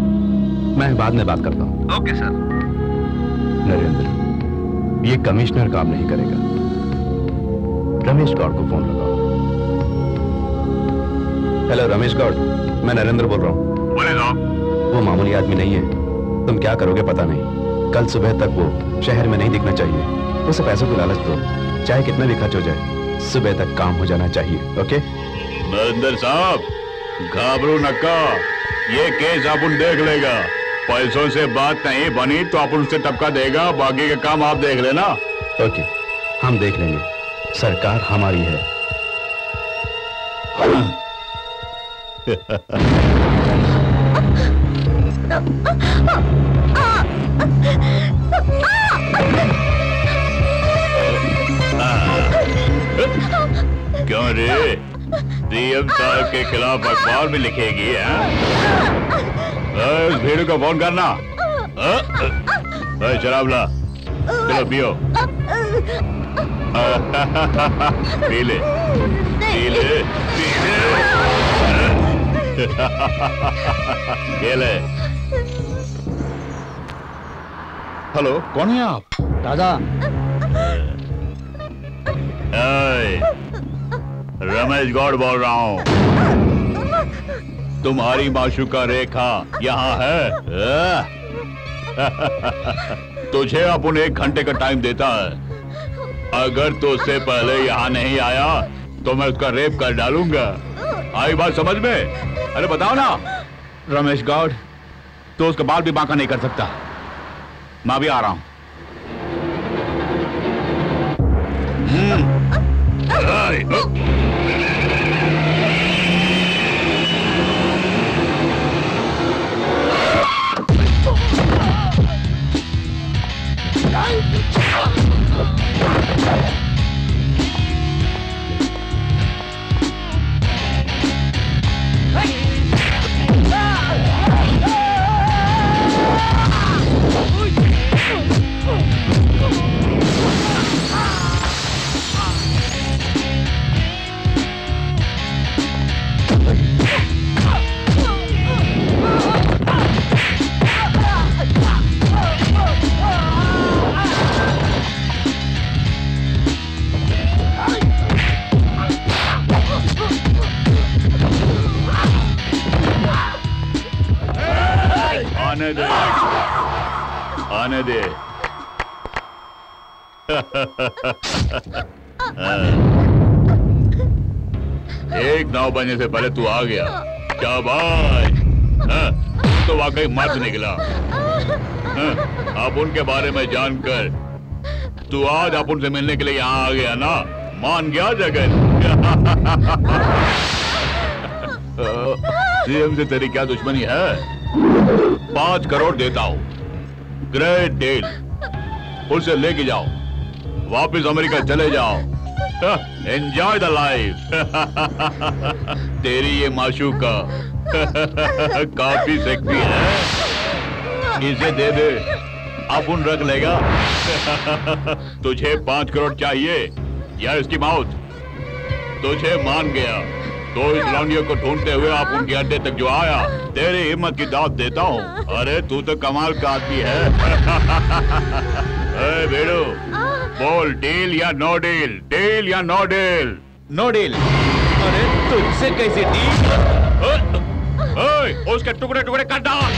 मैं बाद में बात करता हूँ। Okay sir. नरेंद्र, ये कमिश्नर काम नहीं करेगा। रमेश गौड़ को फोन लगाओ। हेलो रमेश गौड़, मैं नरेंद्र बोल रहा हूँ। बोले साहब। वो मामूली आदमी नहीं है, तुम क्या करोगे पता नहीं। कल सुबह तक वो शहर में नहीं दिखना चाहिए। उसे पैसों की लालच दो, चाहे कितना भी खर्च हो जाए, सुबह तक काम हो जाना चाहिए। ओके नरेंद्र साहब, घबरो नक्का, ये केस अपन देख लेगा। पैसों से बात नहीं बनी तो अपन उससे टपका देगा, बाकी का काम आप देख लेना। ओके, हम देख लेंगे, सरकार हमारी है। क्यों रे, सीएम साहब के खिलाफ अखबार में लिखेगी? इस भीड़ को फोन करना। शराब ला, चलो पियो। पी ले, पी ले, पी ले। हेलो, कौन है आप? दादा। रमेश गौड़ बोल रहा हूँ। तुम्हारी माशूका रेखा यहाँ है? तुझे अपन 1 घंटे का टाइम देता है। अगर तो उससे पहले यहाँ नहीं आया तो मैं उसका रेप कर डालूंगा। आई बात समझ में? अरे बताओ ना। रमेश गौड़ तो उसका बाल भी बांका नहीं कर सकता। मैं भी आ रहा हूँ। आने दे, आने दे। एक 9 बजे से पहले तू आ गया। क्या बात, तो वाकई मर्द निकला। आप उनके बारे में जानकर तू आज आप उनसे मिलने के लिए यहाँ आ गया ना? मान गया जगन? सीएम से तेरी क्या दुश्मनी है? 5 करोड़ देता हूँ, ग्रेट डील। उसे लेके जाओ, वापस अमेरिका चले जाओ, एंजॉय द लाइफ। तेरी ये माशूका काफी सेक्सी है, इसे दे दे, अपन रख लेगा। तुझे 5 करोड़ चाहिए या इसकी मौत? तुझे मान गया। तो इस लौंडियों को ढूंढते हुए आप उनके अड्डे तक जो आया, तेरी हिम्मत की दाद देता हूँ। अरे तू तो कमाल का आदमी है। ए बेड़ू, बोल डील या नो डील, डील या नो डील? No deal. अरे तुझसे कैसे डील? उसके टुकड़े टुकड़े कर डाल।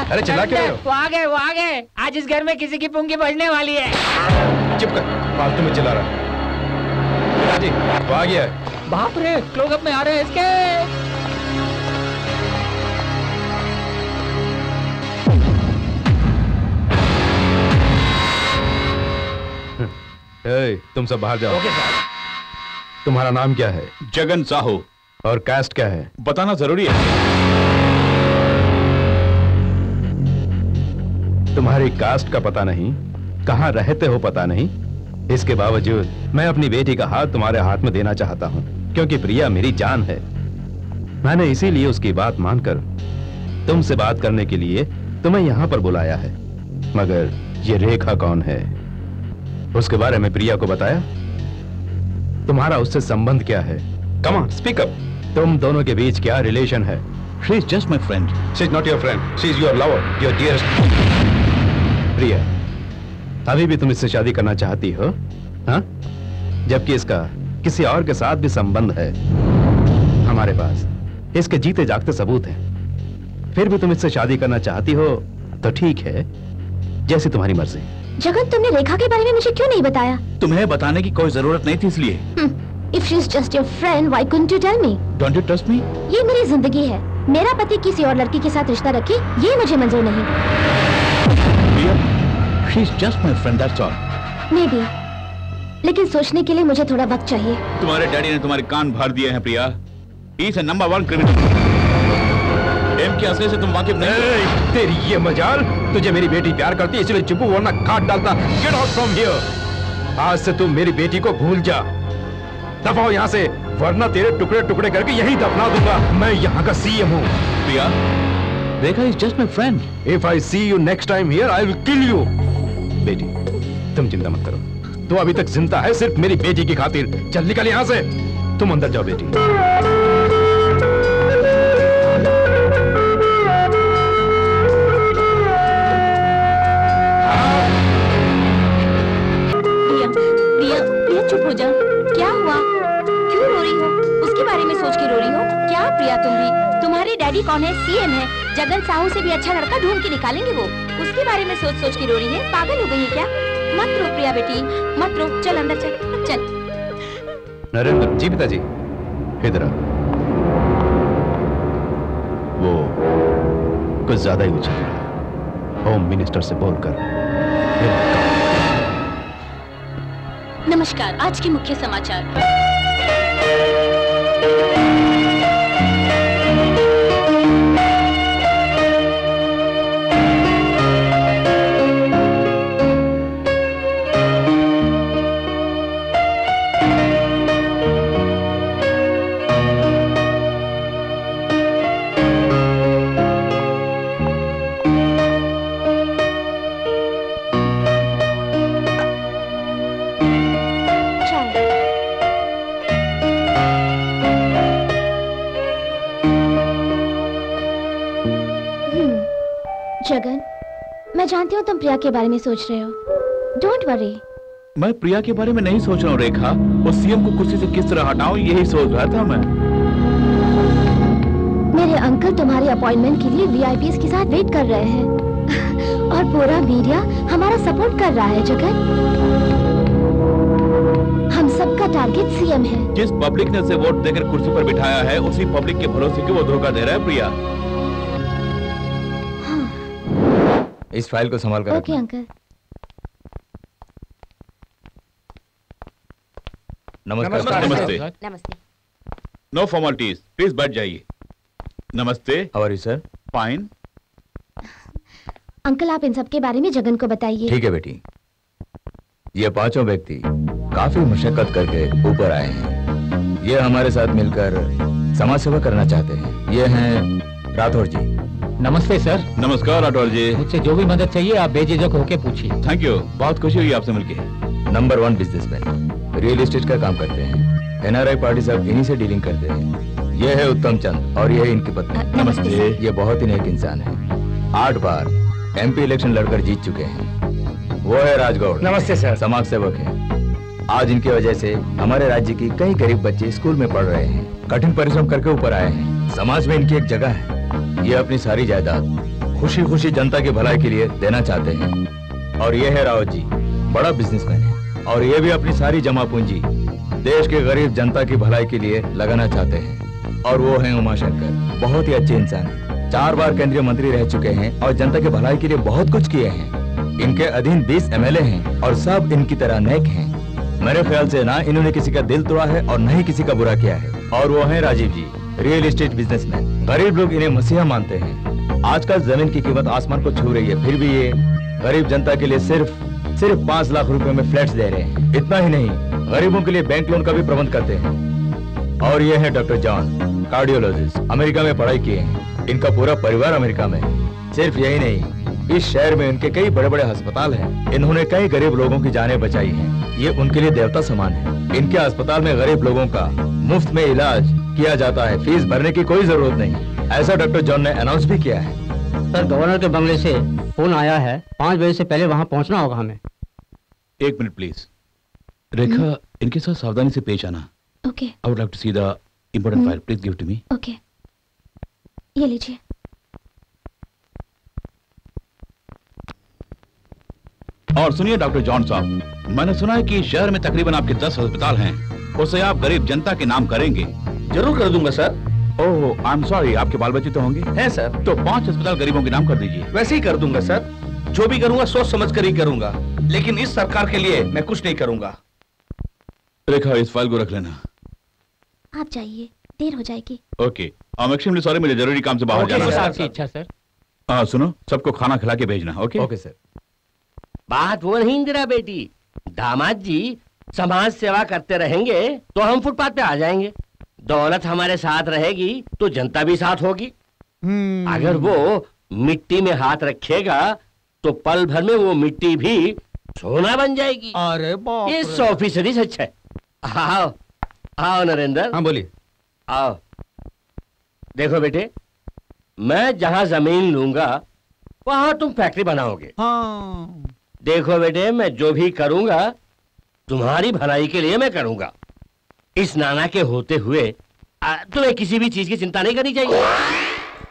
अरे चिल्ला क्यों रहे हो? वो आ गए। आज इस घर में किसी की पुंगी बजने वाली है। चुप कर, फालतू में चिल्ला रहा। जी, वो आ गया है। बाप रे, लोग अब में आ रहे हैं इसके। तुम सब बाहर जाओ। Okay sir. तुम्हारा नाम क्या है? जगन साहू। और कास्ट क्या है? बताना जरूरी है। तुम्हारी कास्ट का पता नहीं, कहां रहते हो पता नहीं, इसके बावजूद मैं अपनी बेटी का हाथ तुम्हारे हाथ में देना चाहता हूं, क्योंकि प्रिया मेरी जान है। मैंने इसीलिए उसकी बात मानकर तुमसे बात करने के लिए तुम्हें यहां पर बुलाया है। मगर ये रेखा कौन है? उसके बारे में प्रिया को बताया? तुम्हारा उससे संबंध क्या है? Come on, speak up. तुम दोनों के बीच क्या रिलेशन है? She is just my friend. She is not your friend. She is your lover, your dearest. प्रिया, अभी भी तुम इससे शादी करना चाहती हो? हाँ? जबकि इसका किसी और के साथ भी संबंध है। हमारे पास इसके जीते जागते सबूत हैं। फिर भी तुम इससे शादी करना चाहती हो तो ठीक है, जैसी तुम्हारी मर्जी। जगन, तुमने रेखा के बारे में मुझे क्यों नहीं बताया? तुम्हें बताने की कोई जरूरत नहीं थी इसलिए। If she is just your friend, why couldn't you tell me? Don't you trust me? ये मेरी जिंदगी है। मेरा पति किसी और लड़की के साथ रिश्ता रखे, ये मुझे मंजूर नहीं। She is just my friend, that's all. Maybe, लेकिन सोचने के लिए मुझे थोड़ा वक्त चाहिए। तुम्हारे डैडी ने तुम्हारे कान भर दिए हैं Priya. He is a number 1 criminal. M K असली से तुम वाकिफ नहीं। तेरी ये मजाल, तुझे मेरी बेटी प्यार करती है इसलिए चुप वरना काट डालता। Get out from here. आज से तुम मेरी बेटी को भूल जा। दफाओ यहाँ से, वरना तेरे टुकड़े टुकड़े करके यहीं दफना दूंगा। मैं यहाँ का सीएम हूँ। प्रिया, रेखा is just my friend. If I see you next time here, I will kill you. बेटी, तुम चिंता मत करो। तू अभी तक जिंदा है सिर्फ मेरी बेटी की खातिर। चल निकल यहाँ से। तुम अंदर जाओ बेटी। प्रिया चुप हो जा। क्या हुआ? क्यों रो रही हो? उसके बारे में सोच के रो रही हो क्या? प्रिया तुम भी, तुम्हारे डैडी कौन है? सीएम है। जगन साहू से भी अच्छा लड़का ढूंढ के निकालेंगे वो। उसके बारे में सोच सोच के रो रही है। पागल हो गई है क्या? मत रो प्रिया बेटी, मत रो। चल अंदर चल चल। नरेंद्र जी, पिताजी इधर आ। वो कुछ ज्यादा ही उछल रहा है। होम मिनिस्टर से बोलकर। नमस्कार, आज के मुख्य समाचार। जानती हूँ तुम प्रिया के बारे में सोच रहे हो। Don't worry. मैं प्रिया के बारे में नहीं सोच रहा हूँ रेखा, वो सीएम को कुर्सी से किस तरह हटाऊं यही सोच रहा था मैं। मेरे अंकल तुम्हारे अपॉइंटमेंट के लिए वीआईपीज के साथ वेट कर रहे हैं और पूरा मीडिया हमारा सपोर्ट कर रहा है जगत। हम सबका टारगेट सीएम है। जिस पब्लिक ने उसे वोट देकर कुर्सी पर बिठाया है उसी पब्लिक के भरोसे की वो धोखा दे रहा है प्रिया। हाँ। इस फाइल को संभाल कर ओके अंकल। नमस्कार। नमस्ते। नमस्ते। नो फॉर्मेलिटीज, प्लीज बैठ जाइए। नमस्ते। How are you sir? Fine. Uncle आप इन सब के बारे में जगन को बताइए। ठीक है बेटी। ये पांचों व्यक्ति काफी मशक्कत करके ऊपर आए हैं। ये हमारे साथ मिलकर समाज सेवा करना चाहते हैं। ये हैं राठौर जी। नमस्ते सर। नमस्कार राठौर जी। मुझसे जो भी मदद चाहिए आप बेझिझक होके पूछिए। थैंक यू, बहुत खुशी हुई आपसे मिलके। नंबर 1 बिजनेसमैन, रियल एस्टेट का काम करते हैं। एनआरआई पार्टी सब इन्हीं से डीलिंग करते हैं। ये है उत्तम चंद और ये है इनकी पत्नी। नमस्ते। ये बहुत ही नेक इंसान है। 8 बार एमपी इलेक्शन लड़कर जीत चुके हैं। वो है राजगौड़। नमस्ते सर। समाज सेवक है। आज इनकी वजह से हमारे राज्य की कई गरीब बच्चे स्कूल में पढ़ रहे हैं। कठिन परिश्रम करके ऊपर आए हैं। समाज में इनकी एक जगह है। ये अपनी सारी जायदाद खुशी खुशी जनता की भलाई के लिए देना चाहते हैं। और ये है रावत जी, बड़ा बिजनेसमैन है और ये भी अपनी सारी जमा पूंजी देश के गरीब जनता की भलाई के लिए लगाना चाहते हैं। और वो हैं उमाशंकर, बहुत ही अच्छे इंसान हैं। 4 बार केंद्रीय मंत्री रह चुके हैं और जनता की भलाई के लिए बहुत कुछ किए हैं। इनके अधीन 20 एमएलए हैं और सब इनकी तरह नेक हैं। मेरे ख्याल से ना इन्होंने किसी का दिल तोड़ा है और न ही किसी का बुरा किया है। और वो हैं राजीव जी, रियल एस्टेट बिजनेसमैन। गरीब लोग इन्हें मसीहा मानते हैं। आजकल जमीन की कीमत आसमान को छू रही है, फिर भी ये गरीब जनता के लिए सिर्फ 5 लाख रुपए में फ्लैट्स दे रहे हैं। इतना ही नहीं, गरीबों के लिए बैंक लोन का भी प्रबंध करते हैं। और ये है डॉक्टर जॉन, कार्डियोलॉजिस्ट, अमेरिका में पढ़ाई किए हैं। इनका पूरा परिवार अमेरिका में। सिर्फ यही नहीं, इस शहर में इनके कई बड़े बड़े अस्पताल हैं। इन्होंने कई गरीब लोगों की जानें बचाई हैं। ये उनके लिए देवता समान है। इनके अस्पताल में गरीब लोगों का मुफ्त में इलाज किया जाता है, फीस भरने की कोई जरूरत नहीं। ऐसा डॉक्टर जॉन ने अनाउंस भी किया है। सर, गवर्नर के बंगले से फोन आया है, 5 बजे से पहले वहाँ पहुँचना होगा हमें। 1 मिनट प्लीज। रेखा, इनके साथ सावधानी से पेश आना। Okay. I would like to see the important file, please give to me. Okay, ये लीजिए। और सुनिए डॉक्टर जॉन साहब, मैंने सुना है कि शहर में तकरीबन आपके 10 अस्पताल हैं। उसे आप गरीब जनता के नाम करेंगे। जरूर कर दूंगा sir. Oh, I am sorry, आपके बाल बच्चे तो होंगे? हैं सर। तो 5 अस्पताल गरीबों के नाम कर दीजिए। वैसे ही कर दूंगा सर। जो भी करूंगा सोच समझ कर ही करूंगा, लेकिन इस सरकार के लिए मैं कुछ नहीं करूंगा। रेखा, इस फाइल को रख लेना। आप जाइए, देर हो जाएगी। Okay, I am extremely sorry, मुझे जरूरी काम से बाहर जाना है। आपकी इच्छा सर। हाँ, सुनो, सबको खाना खिला के भेजना। Okay okay sir. बात वो नहीं इंदिरा बेटी, दामाद जी समाज सेवा करते रहेंगे तो हम फुटपाथ पे आ जाएंगे। दौलत हमारे साथ रहेगी तो जनता भी साथ होगी। अगर वो मिट्टी में हाथ रखेगा तो पल भर में वो मिट्टी भी सोना बन जाएगी। अरे बाप, ये 100% सच है। आओ आओ नरेंद्र। हाँ बोलिए। आओ, देखो बेटे, मैं जहां जमीन लूंगा वहां तुम फैक्ट्री बनाओगे। हाँ। देखो बेटे, मैं जो भी करूंगा तुम्हारी भलाई के लिए मैं करूंगा। इस नाना के होते हुए तुम्हें किसी भी चीज की चिंता नहीं करनी चाहिए।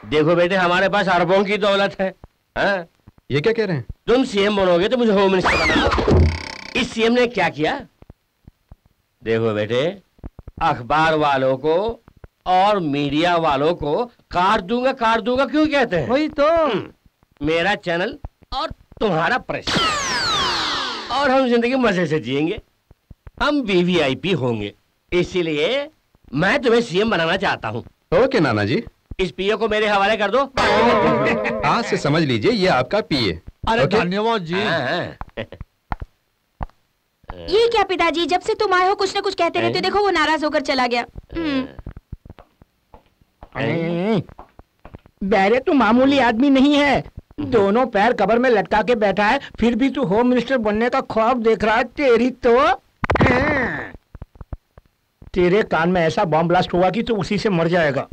देखो बेटे, हमारे पास अरबों की दौलत है। हाँ? ये क्या कह रहे हैं? तुम सीएम बनोगे तो मुझे होम मिनिस्टर बनाओ। इस सीएम ने क्या किया? देखो बेटे, अखबार वालों को और मीडिया वालों को काट दूंगा क्यों कहते हैं? वही तो। मेरा चैनल और तुम्हारा प्रेस, और हम जिंदगी मजे से जिएंगे। हम वीवीआईपी होंगे, इसीलिए मैं तुम्हें सीएम बनाना चाहता हूँ। ओके नाना जी। इस पीए को मेरे हवाले कर दो। आज से समझ लीजिए ये आपका पीए। अरे धन्यवाद जी। ये क्या पिताजी, जब से तुम आए हो कुछ न कुछ कहते रहते हो। देखो वो नाराज होकर चला गया। बैरे तू मामूली आदमी नहीं है। दोनों पैर कबर में लटका के बैठा है, फिर भी तू होम मिनिस्टर बनने का ख्वाब देख रहा है। तेरी तो तेरे कान में ऐसा बॉम्ब ब्लास्ट हुआ कि तू उसी से मर जाएगा।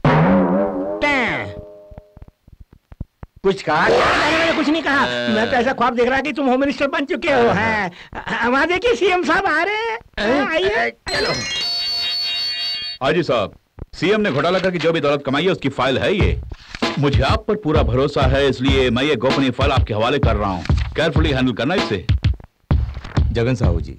कुछ कहा? मैंने कुछ नहीं कहा। मैं तो ऐसा ख्वाब देख रहा कि तुम होम मिनिस्टर बन चुके हो। हैं हमारे देखिए सीएम साहब आ रहे हैं। आइए। हाजी साहब, सीएम ने घोटाला करके जो भी दौलत कमाई है उसकी फाइल है ये। मुझे आप पर पूरा भरोसा है, इसलिए मैं ये गोपनीय फाइल आपके हवाले कर रहा हूँ। केयरफुली हैंडल करना इसे। जगन साहू जी,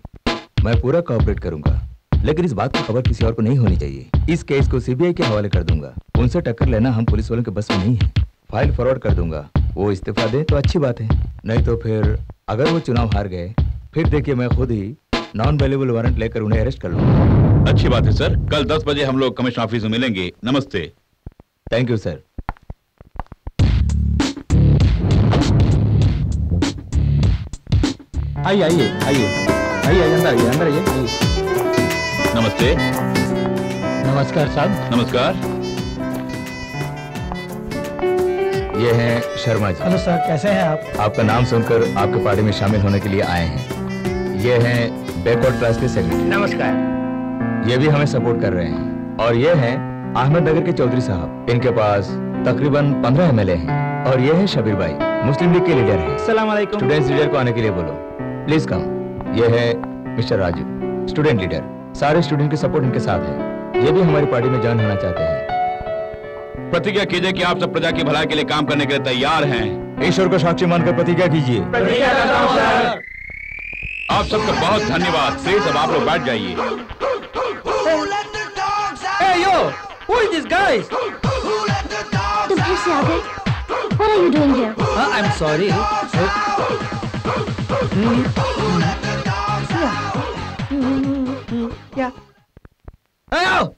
मैं पूरा कोऑपरेट करूंगा, लेकिन इस बात की खबर किसी और को नहीं होनी चाहिए। इस केस को सीबीआई के हवाले कर दूंगा। उनसे टक्कर लेना हम पुलिस वालों के बस में नहीं है। फाइल फॉरवर्ड कर दूंगा। वो इस्तीफा दे तो अच्छी बात है, नहीं तो फिर अगर वो चुनाव हार गए फिर देखिए मैं खुद ही नॉन वेल्युबल वारंट लेकर उन्हें अरेस्ट कर लूंगा। अच्छी बात है सर। कल 10 बजे हम लोग कमिश्नर ऑफिस में मिलेंगे। नमस्ते। Thank you sir. आइए आइए आइए आइए अंदर आइए अंदर आइए। नमस्ते। नमस्कार साहब। नमस्कार। ये हैं शर्मा जी। हेलो सर, कैसे हैं आप? आपका नाम सुनकर आपके पार्टी में शामिल होने के लिए आए हैं। ये हैं बैकवर्ड क्लास के सेक्रेटरी। नमस्कार। ये भी हमें सपोर्ट कर रहे हैं। और ये हैं अहमदनगर के चौधरी साहब। इनके पास तकरीबन 15 MLA हैं। और ये है शबीर भाई, मुस्लिम लीग के लीडर हैं। अस्सलाम वालेकुम। स्टूडेंट्स लीडर को आने के लिए बोलो। Please come. ये है मिस्टर राजू, स्टूडेंट लीडर। सारे स्टूडेंट के सपोर्ट इनके साथ है। ये भी हमारी पार्टी में ज्वाइन होना चाहते हैं। प्रतिज्ञा कीजिए कि आप सब प्रजा की भलाई के लिए काम करने के लिए तैयार हैं। ईश्वर को साक्षी मानकर प्रतिज्ञा कीजिए। प्रतिज्ञा करता हूं सर। आप सबका बहुत धन्यवाद। प्लीज अब आप लोग बैठ जाइए। Hey yo, who is this guy? तुम फिर से आ गए? What are you doing here? I'm sorry.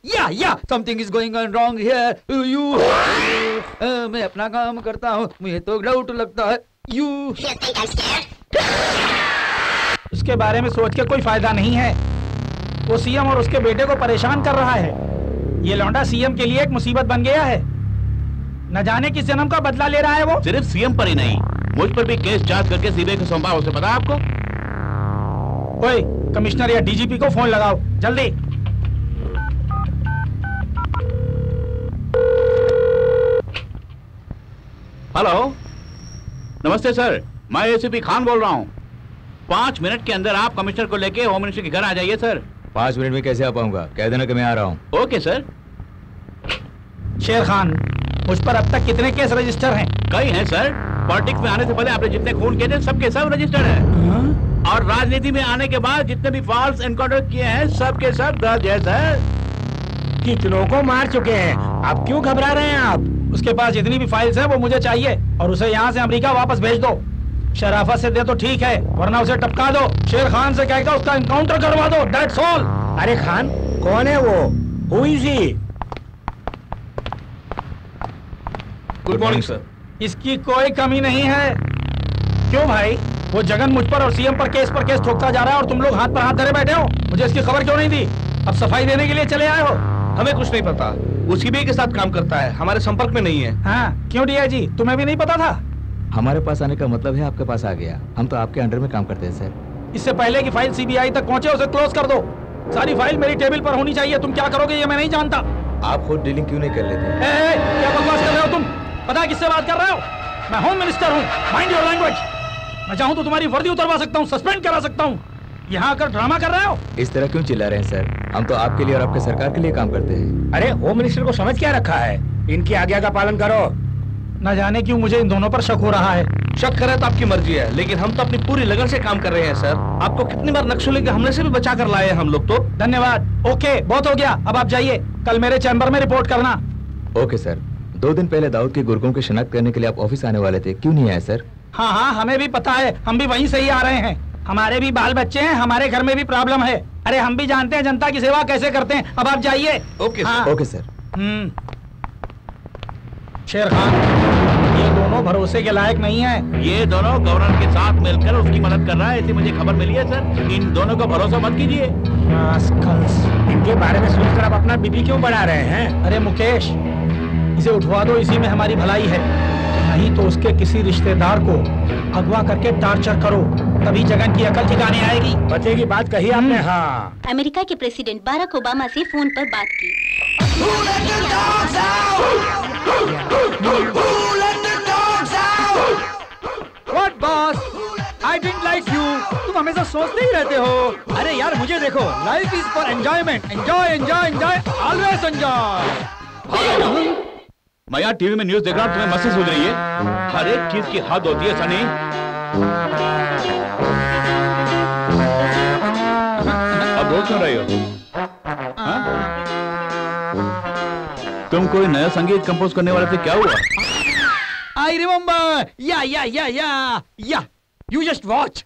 Yeah. Yeah. Something is going on wrong here. मैं अपना काम करता हूँ, मुझे तो डाउट लगता है। उसके बारे में सोच के कोई फायदा नहीं है। वो सीएम और उसके बेटे को परेशान कर रहा है। ये लौंडा सीएम के लिए एक मुसीबत बन गया है। न जाने किस जन्म का बदला ले रहा है वो। सिर्फ सीएम पर ही नहीं, मुझ पर भी केस चार्ज करके सीबीआई को सौंपा। उसे पता है आपको? ओए, कमिश्नर या डीजीपी को फोन लगाओ जल्दी। हेलो, नमस्ते सर, मैं एसीपी खान बोल रहा हूँ। 5 मिनट के अंदर आप कमिश्नर को लेके होम मिनिस्टर के घर आ जाइए सर। 5 मिनट में कैसे आ पाऊंगा? कह देना कि मैं आ रहा हूँ। Okay sir. शेर खान, मुझ पर अब तक कितने केस रजिस्टर हैं? कई हैं सर। पॉलिटिक्स में आने से पहले आपने जितने खून किए थे सबके सब रजिस्टर्ड है। और राजनीति में आने के बाद जितने भी फॉल्स एनकाउंटर किए हैं सबके सब दर्ज है सर। कितनों को मार चुके हैं, आप क्यों घबरा रहे हैं आप? उसके पास जितनी भी फाइल्स हैं वो मुझे चाहिए और उसे यहाँ से अमेरिका वापस भेज दो। शराफत से दे तो ठीक है, वरना उसे टपका दो। शेर खान से कहकर उसका एनकाउंटर करवा दो। That's all. अरे खान कौन है वो? Who is he? Good morning sir. इसकी कोई कमी नहीं है। क्यों भाई? वो जगन मुझ पर और सीएम पर केस ठोकता जा रहा है और तुम लोग हाथ पर हाथ धरे बैठे हो। मुझे इसकी खबर क्यों नहीं दी? अब सफाई देने के लिए चले आए हो? हमें कुछ नहीं पता। वो सीबीआई के साथ काम करता है, हमारे संपर्क में नहीं है। हाँ, क्यों डीआईजी, तुम्हें भी नहीं पता था? हमारे पास आने का मतलब है आपके पास आ गया। हम तो आपके अंडर में काम करते हैं सर। इससे पहले कि फाइल सीबीआई तक पहुंचे उसे क्लोज कर दो। सारी फाइल मेरी टेबल पर होनी चाहिए। तुम क्या करोगे ये मैं नहीं जानता। आप खुद डीलिंग क्यों नहीं कर लेते? क्या बकवास कर रहे हो तुम? पता है किससे बात कर रहे हो? मैं होम मिनिस्टर हूँ। Mind your language. मैं चाहूँ तो तुम्हारी वर्दी उतरवा सकता हूँ, सस्पेंड करा सकता हूँ। यहाँ आकर ड्रामा कर रहे हो? इस तरह क्यों चिल्ला रहे हैं सर? हम तो आपके लिए और आपके सरकार के लिए काम करते हैं। अरे होम मिनिस्टर को समझ क्या रखा है? इनकी आज्ञा का पालन करो। न जाने क्यों मुझे इन दोनों पर शक हो रहा है। शक करे तो आपकी मर्जी है, लेकिन हम तो अपनी पूरी लगन से काम कर रहे हैं सर। आपको कितनी बार नक्सली के हमले से भी बचा कर लाए हैं हम लोग तो। धन्यवाद। ओके, बहुत हो गया। अब आप जाइए, कल मेरे चैम्बर में रिपोर्ट करना। Okay sir. 2 दिन पहले दाऊद के गुर्गों की शिनाख्त करने के लिए आप ऑफिस आने वाले थे, क्यों नहीं आए सर? हाँ, हमें भी पता है। हम भी वहीं से ही आ रहे हैं। हमारे भी बाल बच्चे हैं, हमारे घर में भी प्रॉब्लम है। अरे हम भी जानते हैं जनता की सेवा कैसे करते हैं। अब आप जाइए। Okay sir. Okay sir. शेर खान, ये दोनों भरोसे के लायक नहीं है। ये दोनों गवर्नर के साथ मिलकर उसकी मदद कर रहा है, ऐसी मुझे खबर मिली है सर। इन दोनों को भरोसा मत कीजिए। इनके बारे में सोचकर आप अपना बीपी क्यों बढ़ा रहे हैं? अरे मुकेश, इसे उठवा दो, इसी में हमारी भलाई है। नहीं तो उसके किसी रिश्तेदार को अगवा करके टॉर्चर करो, तभी जगन की अकल ठिकाने आएगी। बच्चे की बात कही आपने। हाँ, अमेरिका के प्रेसिडेंट बाराक ओबामा से फोन पर बात की। Who let the dogs out? तुम हमेशा सोचते ही रहते हो। अरे यार मुझे देखो, life is for enjoyment, enjoy enjoy enjoy, always enjoy. मैं यहाँ टीवी में न्यूज देख रहा हूँ, तुम्हें मस्ती सूझ रही है? हर एक चीज की हद होती है सनी। अब रो क्यों रही हो? तुम कोई नया संगीत कंपोज करने वाले थे, क्या हुआ? I remember. Yeah. You just watch.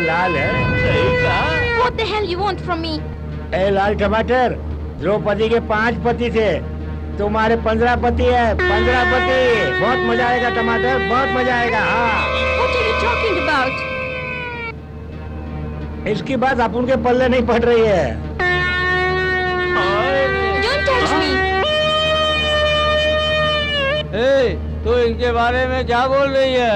लाल है। What the hell you want from me? ए लाल टमाटर, द्रौपदी के 5 पति थे, तुम्हारे 15 पति है। 15 पति। बहुत मजा आएगा टमाटर, बहुत मजा आएगा। हाँ। What are you talking about? इसकी बात अपन के पल्ले नहीं पड़ रही है। Don't touch me. तू इनके बारे में क्या बोल रही है?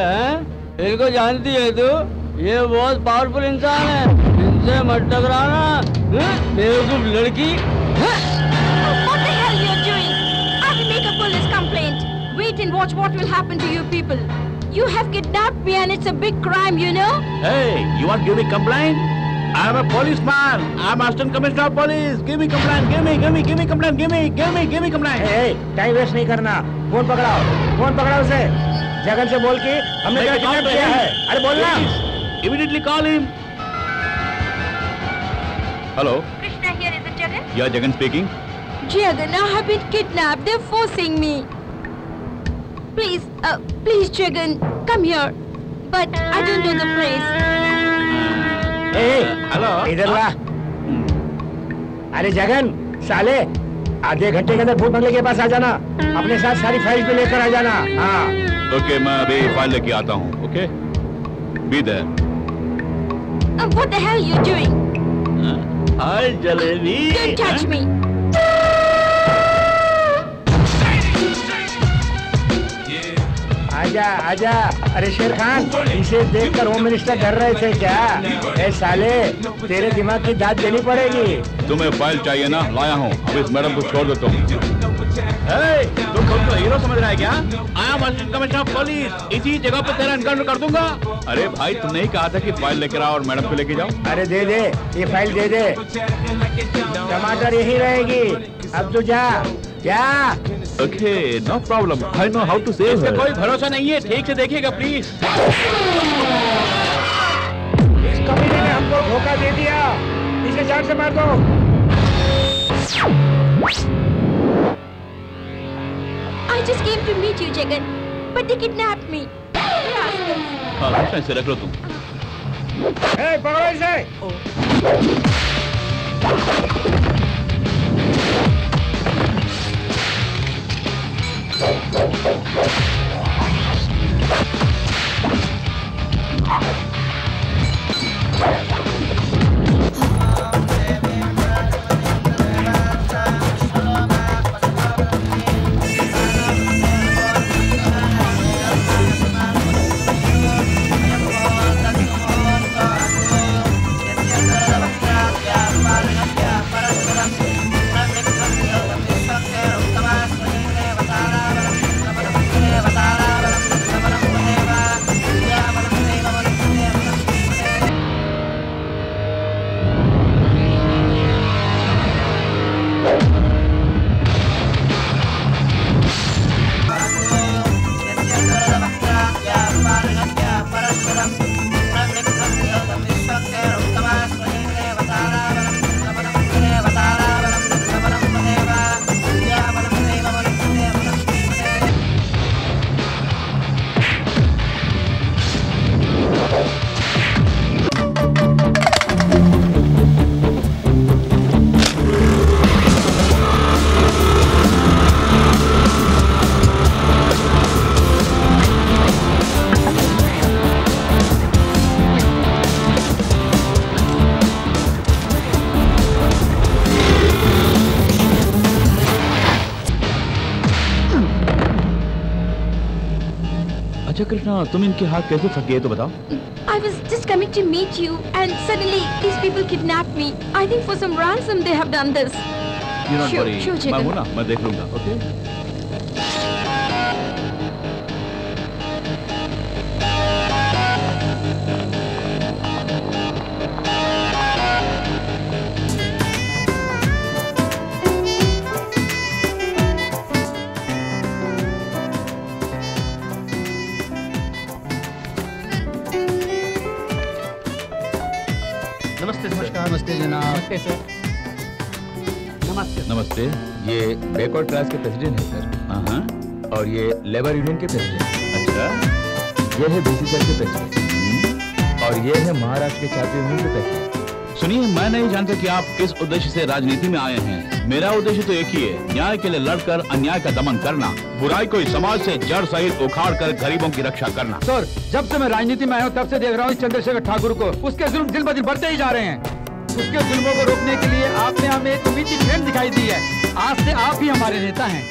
इनको जानती है तू? ये बहुत पावरफुल इंसान है, इनसे मत टकराना। बेवकूफ लड़की। What the hell you are doing? I will make a police complaint. Wait and watch what will happen to you people. You have kidnapped me and it's a big crime, you know. Hey, you want to give me complaint? I am a policeman. I am Assistant Commissioner of Police. Give me complaint. Give me complaint. Give me complaint. Hey, time waste नहीं करना। Phone पकड़ाओ उसे। जगन से बोल के हमने क्या kidnap किया है। अरे बोलना। Immediately call him. Hello. Krishna here, is it Jagan? Yeah, Jagan speaking. Jagan, I have been kidnapped. They're forcing me. Please, Jagan, come here. But I don't know the place. Hello, इधर ला। अरे जगन, साले, आधे घंटे के अंदर भूत बंगले के पास आ जाना। अपने साथ सारी फाइल भी लेकर आ जाना। हाँ। ओके, मैं अभी फाइल लेके आता हूँ। Okay, be there. What the hell you doing? Hi, jalebi. Don't touch me. आजा। अरे शेर खान, इसे देखकर होम मिनिस्टर डर रहे थे क्या? ए साले, तेरे दिमाग की दाद देनी पड़ेगी। तुम्हें फाइल चाहिए ना? लाया हूँ। अब इस मैडम को छोड़ दो तुम। तुम खुद को हीरो समझ रहा है क्या? I am Assistant Commissioner of Police. इसी जगह पे तेरा एनकाउंटर कर दूंगा। अरे भाई, तुमने ही कहा था कि फाइल लेकर आओ और मैडम को लेके जाओ। अरे दे, ये फाइल दे दे। टमाटर यही रहेगी। अब तू जा। Okay, no problem. I know how to save her. इसका कोई भरोसा नहीं है, ठीक से देखिएगा प्लीज। इस कमीने ने हमको धोखा दे दिया, इसे जान से मार दो। I just came to meet you, Jagan, but they kidnapped me. हाँ, ऐसे रख लो तुम। पकड़ो इसे। अच्छा कृष्णा, तुम इनके हाथ कैसे फंस गए तो बताओ। I was just coming to meet you and suddenly these people kidnapped me. I think for some ransom they have done this. You're not Sure, worry. sure, मैं Chetan. हूँ ना, मैं देख लूंगा। ओके। नमस्ते सर। नमस्ते जनाब। नमस्ते सर। नमस्ते। नमस्ते। ये बैकवर्ड क्लास के प्रेसिडेंट है सर। हाँ। और ये लेबर यूनियन के प्रेसिडेंट। अच्छा। ये है बीसी सर के प्रेसिडेंट। और ये है महाराष्ट्र के छात्र यूनियन के प्रेसिडेंट। सुनिए, मैं नहीं जानता कि आप किस उद्देश्य से राजनीति में आए हैं। मेरा उद्देश्य तो एक ही है, न्याय के लिए लड़कर अन्याय का दमन करना, बुराई को इस समाज से जड़ सहित उखाड़ कर गरीबों की रक्षा करना। सर, जब से मैं राजनीति में आया हूँ तब से देख रहा हूँ इस चंद्रशेखर ठाकुर को, उसके जुल्म दिन ब दिन बढ़ते ही जा रहे हैं। उसके जुल्मों को रोकने के लिए आपने हमें एक उम्मीद की किरण दिखाई दी है। आज से आप ही हमारे नेता हैं।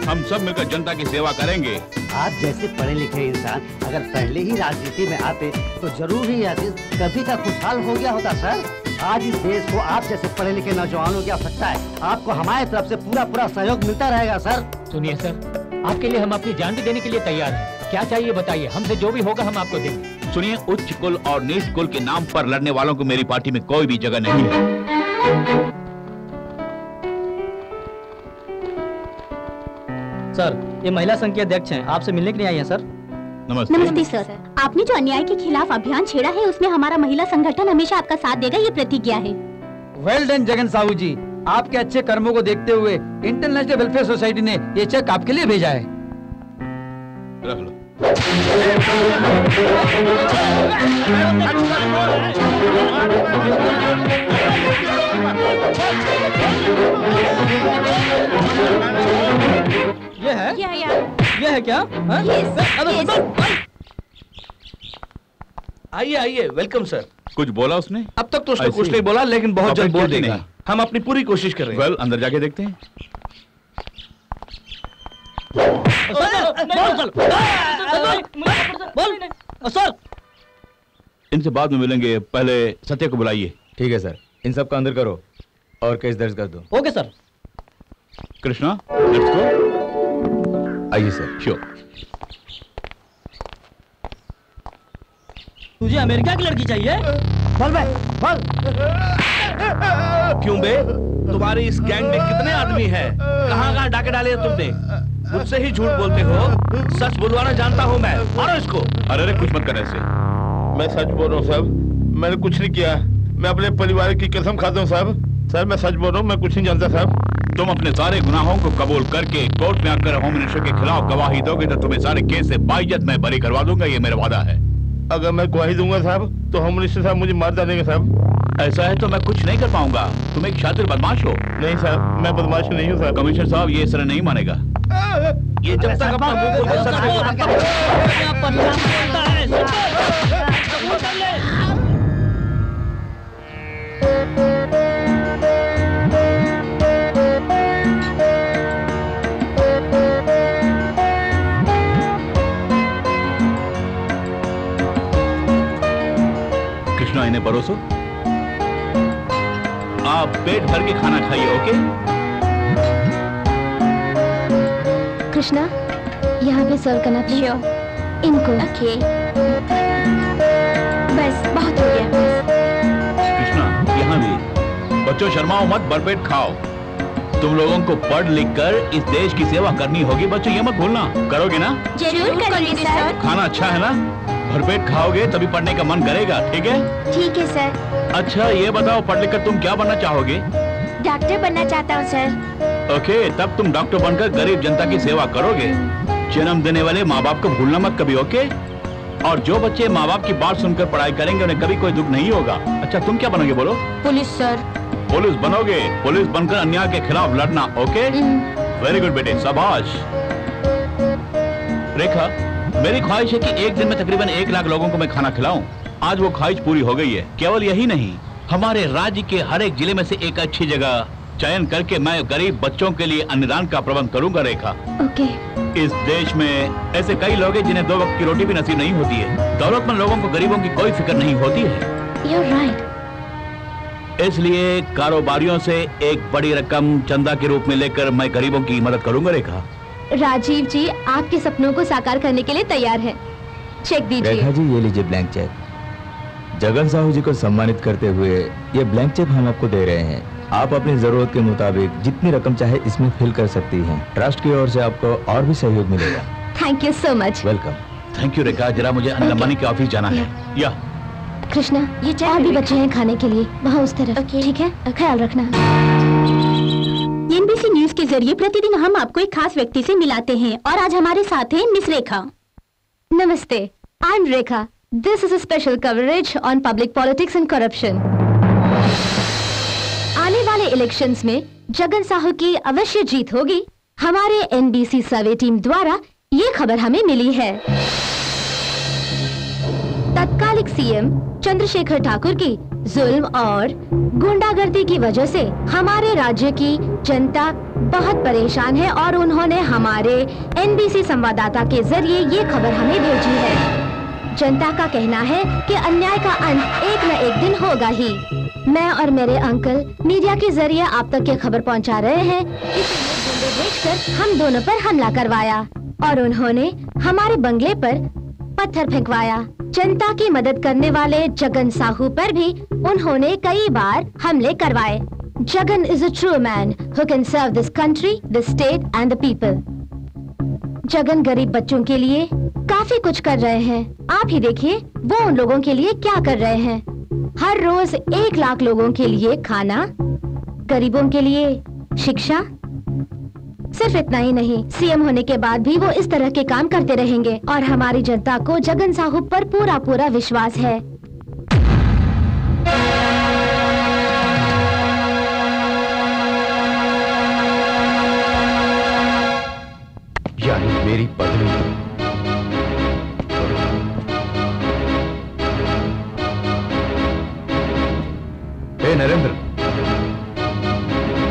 हम सब मिलकर जनता की सेवा करेंगे। आप जैसे पढ़े लिखे इंसान अगर पहले ही राजनीति में आते तो जरूर ही यह देश कभी का खुशहाल हो गया होता सर। आज इस देश को आप जैसे पढ़े लिखे नौजवानों की आवश्यकता है। आपको हमारे तरफ से पूरा सहयोग मिलता रहेगा सर। सुनिए सर, आपके लिए हम अपनी जान भी देने के लिए तैयार हैं। क्या चाहिए बताइए, हमसे जो भी होगा हम आपको देंगे। सुनिए, उच्च कुल और नीच कुल के नाम पर लड़ने वालों को मेरी पार्टी में कोई भी जगह नहीं है। सर, ये महिला संघ के अध्यक्ष हैं, आपसे मिलने के लिए आई हैं सर। नमस्ते सर। आपने जो अन्याय के खिलाफ अभियान छेड़ा है उसमें हमारा महिला संगठन हमेशा आपका साथ देगा, ये प्रतिज्ञा है। वेल डन जगन साहू जी, आपके अच्छे कर्मों को देखते हुए इंटरनेशनल वेलफेयर सोसाइटी ने ये चेक आपके लिए भेजा है। रख लो। ये है? ये है क्या? आइए आइए, वेलकम सर। कुछ बोला उसने? अब तक तो उसने कुछ नहीं बोला, लेकिन बहुत जल्द बोल देगा। हम अपनी पूरी कोशिश कर रहे हैं। वेल, अंदर जाके देखते हैं। सर, इनसे बाद में मिलेंगे, पहले सत्य को बुलाइए। ठीक है सर, इन सब का अंदर करो और केस दर्ज कर दो। Okay sir. Krishna, let's go. आइए सर। श्योर। तुझे अमेरिका की लड़की चाहिए? बोल बे, बोल। क्यों बे? तुम्हारी इस गैंग में कितने आदमी हैं? कहाँ डाके डाले हैं तुमने? मुझसे ही झूठ बोलते हो। सच बुलवाना जानता हूँ मैं। मारो इसको। अरे कुछ मत कर ऐसे। मैं सच बोल रहा हूँ साहब, मैंने कुछ नहीं किया। मैं अपने परिवार की कसम खाता हूँ साहब। सर, मैं सच बोल रहा हूँ, मैं कुछ नहीं जानता साहब। तुम अपने सारे गुनाहों को कबूल करके कोर्ट में आकर होम मिनिस्टर के खिलाफ गवाही दोगे तो तुम्हें सारे केस से बाइज्जत मैं बरी करवा दूंगा, ये मेरा वादा है। अगर मैं गवाही दूंगा साहब तो होम मिनिस्टर साहब मुझे मार डालेंगे साहब। ऐसा है तो मैं कुछ नहीं कर पाऊंगा। तुम एक शातिर बदमाश हो। नहीं साहब, मैं बदमाश नहीं हूँ साहब। कमिश्नर साहब, ये इस तरह नहीं मानेगा। ये जब तक अपना मुंह खोल के सच कृष्णा, इन्हें परोसो। आप पेट भर के खाना खाइए, ओके? कृष्णा, यहाँ पे सर्व करना प्लीज। इनको। ओके। बस बहुत हो गया। कृष्णा, यहाँ भी। बच्चों शर्माओ मत, भरपेट खाओ। तुम लोगों को पढ़ लिख कर इस देश की सेवा करनी होगी। बच्चों ये मत भूलना। करोगे ना? जरूर करेंगे सर। खाना अच्छा है ना? भरपेट खाओगे तभी पढ़ने का मन करेगा, ठीक है? ठीक है सर। अच्छा ये बताओ, पढ़ लिख कर तुम क्या बनना चाहोगे? डॉक्टर बनना चाहता हूँ सर। ओके, तब तुम डॉक्टर बनकर गरीब जनता की सेवा करोगे। जन्म देने वाले माँ बाप को भूलना मत कभी, ओके? और जो बच्चे माँ बाप की बात सुनकर पढ़ाई करेंगे उन्हें कभी कोई दुख नहीं होगा। अच्छा, तुम क्या बनोगे बोलो? Police sir. पुलिस बनोगे? पुलिस बनकर अन्याय के खिलाफ लड़ना, ओके? वेरी गुड बेटे, शाबाश। रेखा, मेरी ख्वाहिश है कि एक दिन में तकरीबन 1 लाख लोगों को मैं खाना खिलाऊं। आज वो ख्वाहिश पूरी हो गई है। केवल यही नहीं, हमारे राज्य के हर एक जिले में से एक अच्छी जगह चयन करके मैं गरीब बच्चों के लिए अन्नदान का प्रबंध करूंगा रेखा। ओके। इस देश में ऐसे कई लोग हैं जिन्हें 2 वक्त की रोटी भी नसीब नहीं होती है। दौलतमंद लोगों को गरीबों की कोई फिक्र नहीं होती है। You're right. इसलिए कारोबारियों से एक बड़ी रकम चंदा के रूप में लेकर मैं गरीबों की मदद करूंगा रेखा। राजीव जी आपके सपनों को साकार करने के लिए तैयार हैं। चेक दीजिए। रेखा जी ये लीजिए ब्लैंक चेक। जगन साहू जी को सम्मानित करते हुए ये ब्लैंक चेक हम आपको दे रहे हैं। आप अपनी जरूरत के मुताबिक जितनी रकम चाहे इसमें फिल कर सकती हैं। ट्रस्ट की ओर से आपको और भी सहयोग मिलेगा। Thank you so much. Welcome. Thank you Rekha. जरा मुझे अनिल अंबानी के ऑफिस जाना है। या कृष्णा ये और भी बच्चे हैं खाने के लिए वहाँ उस तरफ। ठीक है ख्याल रखना। एनबीसी न्यूज के जरिए प्रतिदिन हम आपको एक खास व्यक्ति से मिलाते हैं और आज हमारे साथ हैं मिस रेखा। नमस्ते, I am Rekha. This is a special coverage on public politics and corruption. आने वाले इलेक्शंस में जगन साहू की अवश्य जीत होगी। हमारे एनबीसी सर्वे टीम द्वारा ये खबर हमें मिली है। तत्कालिक सीएम चंद्रशेखर ठाकुर की जुल्म और गुंडागर्दी की वजह से हमारे राज्य की जनता बहुत परेशान है और उन्होंने हमारे एनबीसी संवाददाता के जरिए ये खबर हमें भेजी है। जनता का कहना है कि अन्याय का अंत एक न एक दिन होगा ही। मैं और मेरे अंकल मीडिया के जरिए आप तक ये खबर पहुंचा रहे हैं। इसलिए गुंडे भेजकर हम दोनों पर हमला करवाया और उन्होंने हमारे बंगले पर पत्थर फेंकवाया। जनता की मदद करने वाले जगन साहू पर भी उन्होंने कई बार हमले करवाए। Jagan is a true man who can serve this country, this state and the people. Jagan गरीब बच्चों के लिए काफी कुछ कर रहे हैं। आप ही देखिए वो उन लोगों के लिए क्या कर रहे हैं। हर रोज 1 लाख लोगों के लिए खाना, गरीबों के लिए शिक्षा। सिर्फ इतना ही नहीं, सीएम होने के बाद भी वो इस तरह के काम करते रहेंगे और हमारी जनता को जगन साहू पर पूरा पूरा विश्वास है। यानी मेरी पत्नी नरेंद्र,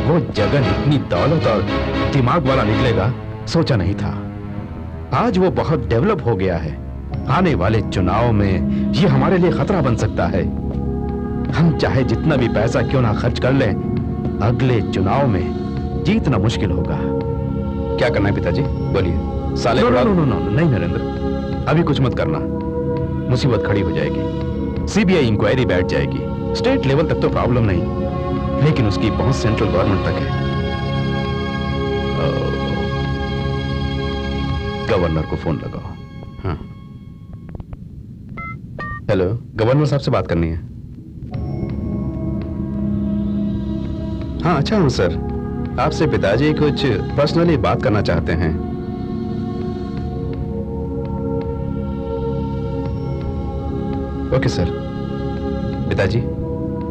वो जगन इतनी दौलत और दिमाग वाला निकलेगा सोचा नहीं था। आज वो बहुत डेवलप हो गया है। आने वाले चुनाव में ये हमारे लिए खतरा बन सकता है। हम चाहे जितना भी पैसा क्यों ना खर्च कर लें, अगले चुनाव में जीतना मुश्किल होगा। क्या करना है पिताजी बोलिए। साले no, no, no, no, no, नहीं नरेंद्र, अभी कुछ मत करना। मुसीबत खड़ी हो जाएगी। सीबीआई इंक्वायरी बैठ जाएगी। स्टेट लेवल तक तो प्रॉब्लम नहीं, लेकिन उसकी पहुंच सेंट्रल गवर्नमेंट तक है। गवर्नर को फोन लगाओ। हाँ हेलो, गवर्नर साहब से बात करनी है। हाँ अच्छा हूं सर, आपसे पिताजी कुछ पर्सनली बात करना चाहते हैं। Okay sir. पिताजी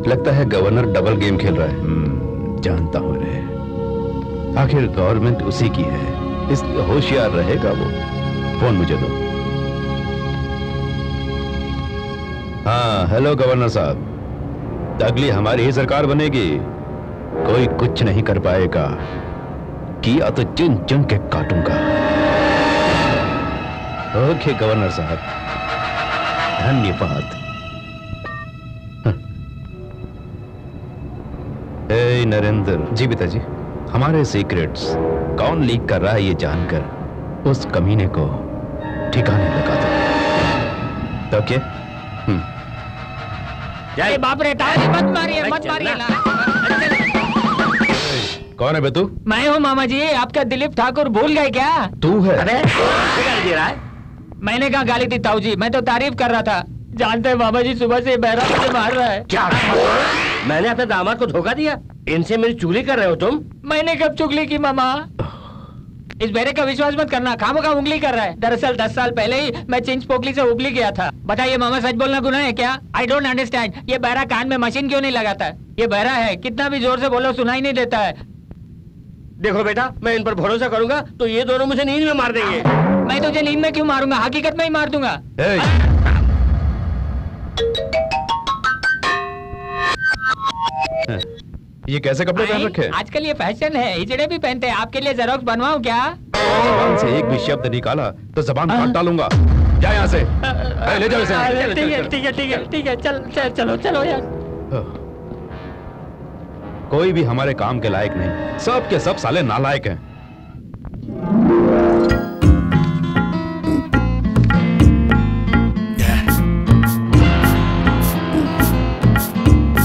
लगता है गवर्नर डबल गेम खेल रहा है। जानता हूं रे, आखिर गवर्नमेंट उसी की है, इसलिए होशियार रहेगा वो। फोन मुझे दो। हाँ हेलो गवर्नर साहब, अगली हमारी ही सरकार बनेगी, कोई कुछ नहीं कर पाएगा। किया तो चुन चुन के काटूंगा। ओके गवर्नर साहब, धन्यवाद। ए नरेंद्र जी। पिताजी हमारे सीक्रेट्स कौन लीक कर रहा है ये जानकर उस कमीने को ठिकाने लगा दो। ओके अरे बाप रे, मत मारिए मत मारिए। कौन है बे तू? मैं हूँ मामा जी। आपका दिलीप ठाकुर भूल गए क्या? तू है? अरे गाली दे रहा है। मैंने कहा गाली दी ताऊ जी, मैं तो तारीफ कर रहा था। जानते हैं मामा जी, सुबह से बहरा मुझे मार रहा है। क्या मैंने अपने दामाद को धोखा दिया? इनसे मेरी चुगली कर रहे हो तुम? मैंने कब चुगली की मामा? इस बेरे का विश्वास मत करना, खामोखा उंगली कर रहा है। दरअसल 10 साल पहले ही मैं चिंच पोकली से उबली गया था। बताइए मामा, सच बोलना गुनाह है क्या? I don't understand. ये बहरा कान में मशीन क्यों नहीं लगाता? ये बहरा है, कितना भी जोर से बोलो सुनाई नहीं देता है। देखो बेटा, मैं इन पर भरोसा करूंगा तो ये दोनों मुझे नींद में मार देंगे। मैं तुझे नींद में क्यों मारूंगा, हकीकत में ही मार दूंगा। ये कैसे कपड़े पहन रखे हैं? आजकल ये फैशन है, हिजड़े भी पहनते हैं। आपके लिए जेरोक्स बनवाऊं क्या? जबान से एक भी शब्द निकाला तो जबान काट डालूंगा। जा यहाँ से, ले जाओ इसे। ठीक है, चलो यार। कोई भी हमारे काम के लायक नहीं, सब के सब साले नालायक हैं।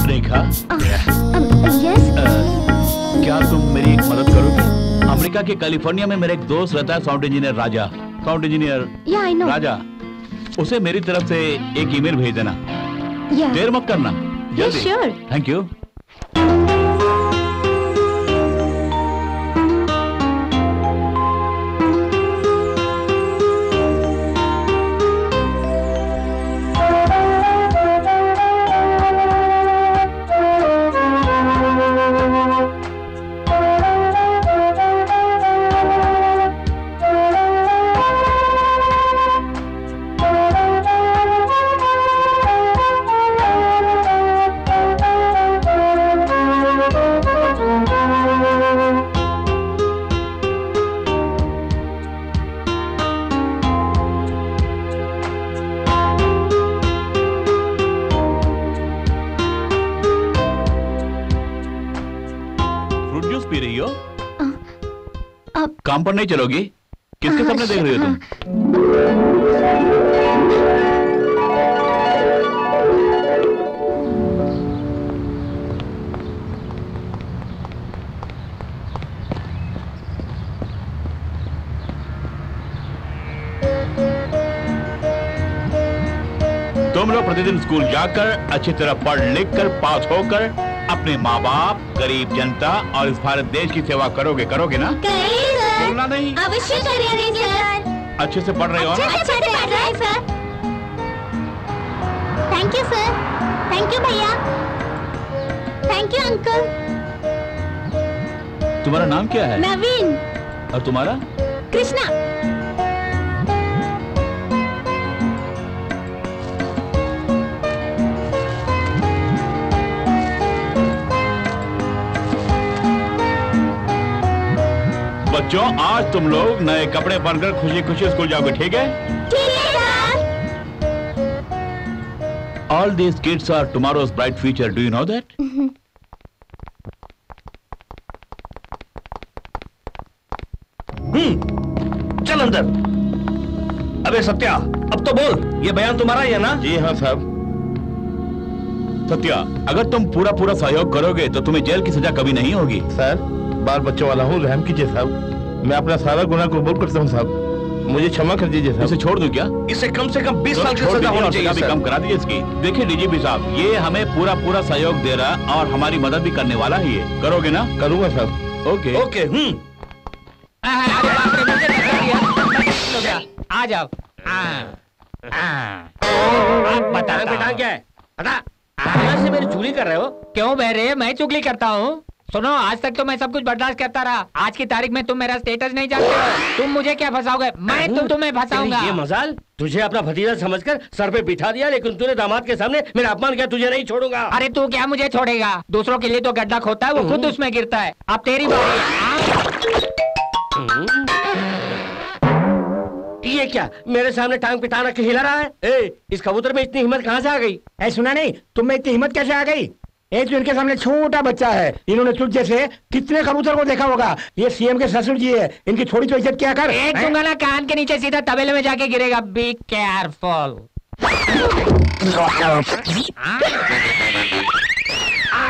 रेखा, यस क्या तुम मेरी एक मदद करोगी? अमेरिका के कैलिफोर्निया में मेरा एक दोस्त रहता है, साउंड इंजीनियर राजा। साउंड इंजीनियर राजा, उसे मेरी तरफ से एक ईमेल भेज देना। देर मत करना, जल्दी। Thank you. काम पर नहीं चलोगी? किसके सपने देख रही हो तुम? तुम लोग प्रतिदिन स्कूल जाकर अच्छी तरह पढ़ लिख कर पास होकर अपने माँ बाप, गरीब जनता और इस भारत देश की सेवा करोगे ना? बोलना नहीं। अवश्य करेंगे सर। अच्छे से पढ़ रहे हो ना? अच्छे से पढ़ रहे हैं sir. Thank you sir. Thank you भैया। Thank you uncle. तुम्हारा नाम क्या है? नवीन। और तुम्हारा? कृष्णा। बच्चों, आज तुम लोग नए कपड़े पहनकर खुशी खुशी स्कूल जाओगे, ठीक है? ठीक है sir. All these kids are tomorrow's bright future. Do you know that? चल अंदर। अबे सत्या, अब तो बोल, ये बयान तुम्हारा ही है ना? जी हाँ साहब। सत्या, अगर तुम पूरा सहयोग करोगे तो तुम्हें जेल की सजा कभी नहीं होगी। सर, बाल बच्चों वाला हूँ, रहम कीजिए साहब। मैं अपना सारा गुनाह कबूल करता हूँ साहब, मुझे क्षमा कर दीजिए साहब। इसे छोड़ दूं क्या? इसे कम से कम 20 साल की सजा होनी चाहिए सर। कम करा दीजिए इसकी। देखिए डीजीपी साहब, ये हमें पूरा सहयोग दे रहा और हमारी मदद भी करने वाला ही है। करोगे ना? करूंगा साहब। Okay okay. आ जाओ। आप बताएं बेटा क्या है? बता। से मेरी चुगली कर रहे हो? क्यों बहरे? मैं चुगली करता हूँ? सुनो, आज तक तो मैं सब कुछ बर्दाश्त करता रहा। आज की तारीख में तुम मेरा स्टेटस नहीं जानते हो। तुम मुझे क्या फंसाओगे? मैं तुम्हें फंसाऊंगा। ये मजाल, तुझे अपना भतीजा समझकर सर पे बिठा दिया, लेकिन तूने दामाद के सामने मेरा अपमान किया। तुझे नहीं छोड़ूंगा। अरे तू क्या मुझे छोड़ेगा? दूसरों के लिए तो गड्ढा खोदता है, वो खुद उसमें गिरता है। अब तेरी बारी है। ये क्या मेरे सामने टांग पिटाना के हिला रहा है? इस कबूतर में इतनी हिम्मत कहाँ से आ गई? सुना नहीं, तुम में इतनी हिम्मत कैसे आ गई? एक तो इनके सामने छोटा बच्चा है, इन्होंने तुझ जैसे कितने कबूतर को देखा होगा। ये सीएम के ससुर जी है, इनकी थोड़ी तो इज्जत क्या कर। एक दूंगा ना कान के नीचे, सीधा तबेले में जाके गिरेगा। Be careful.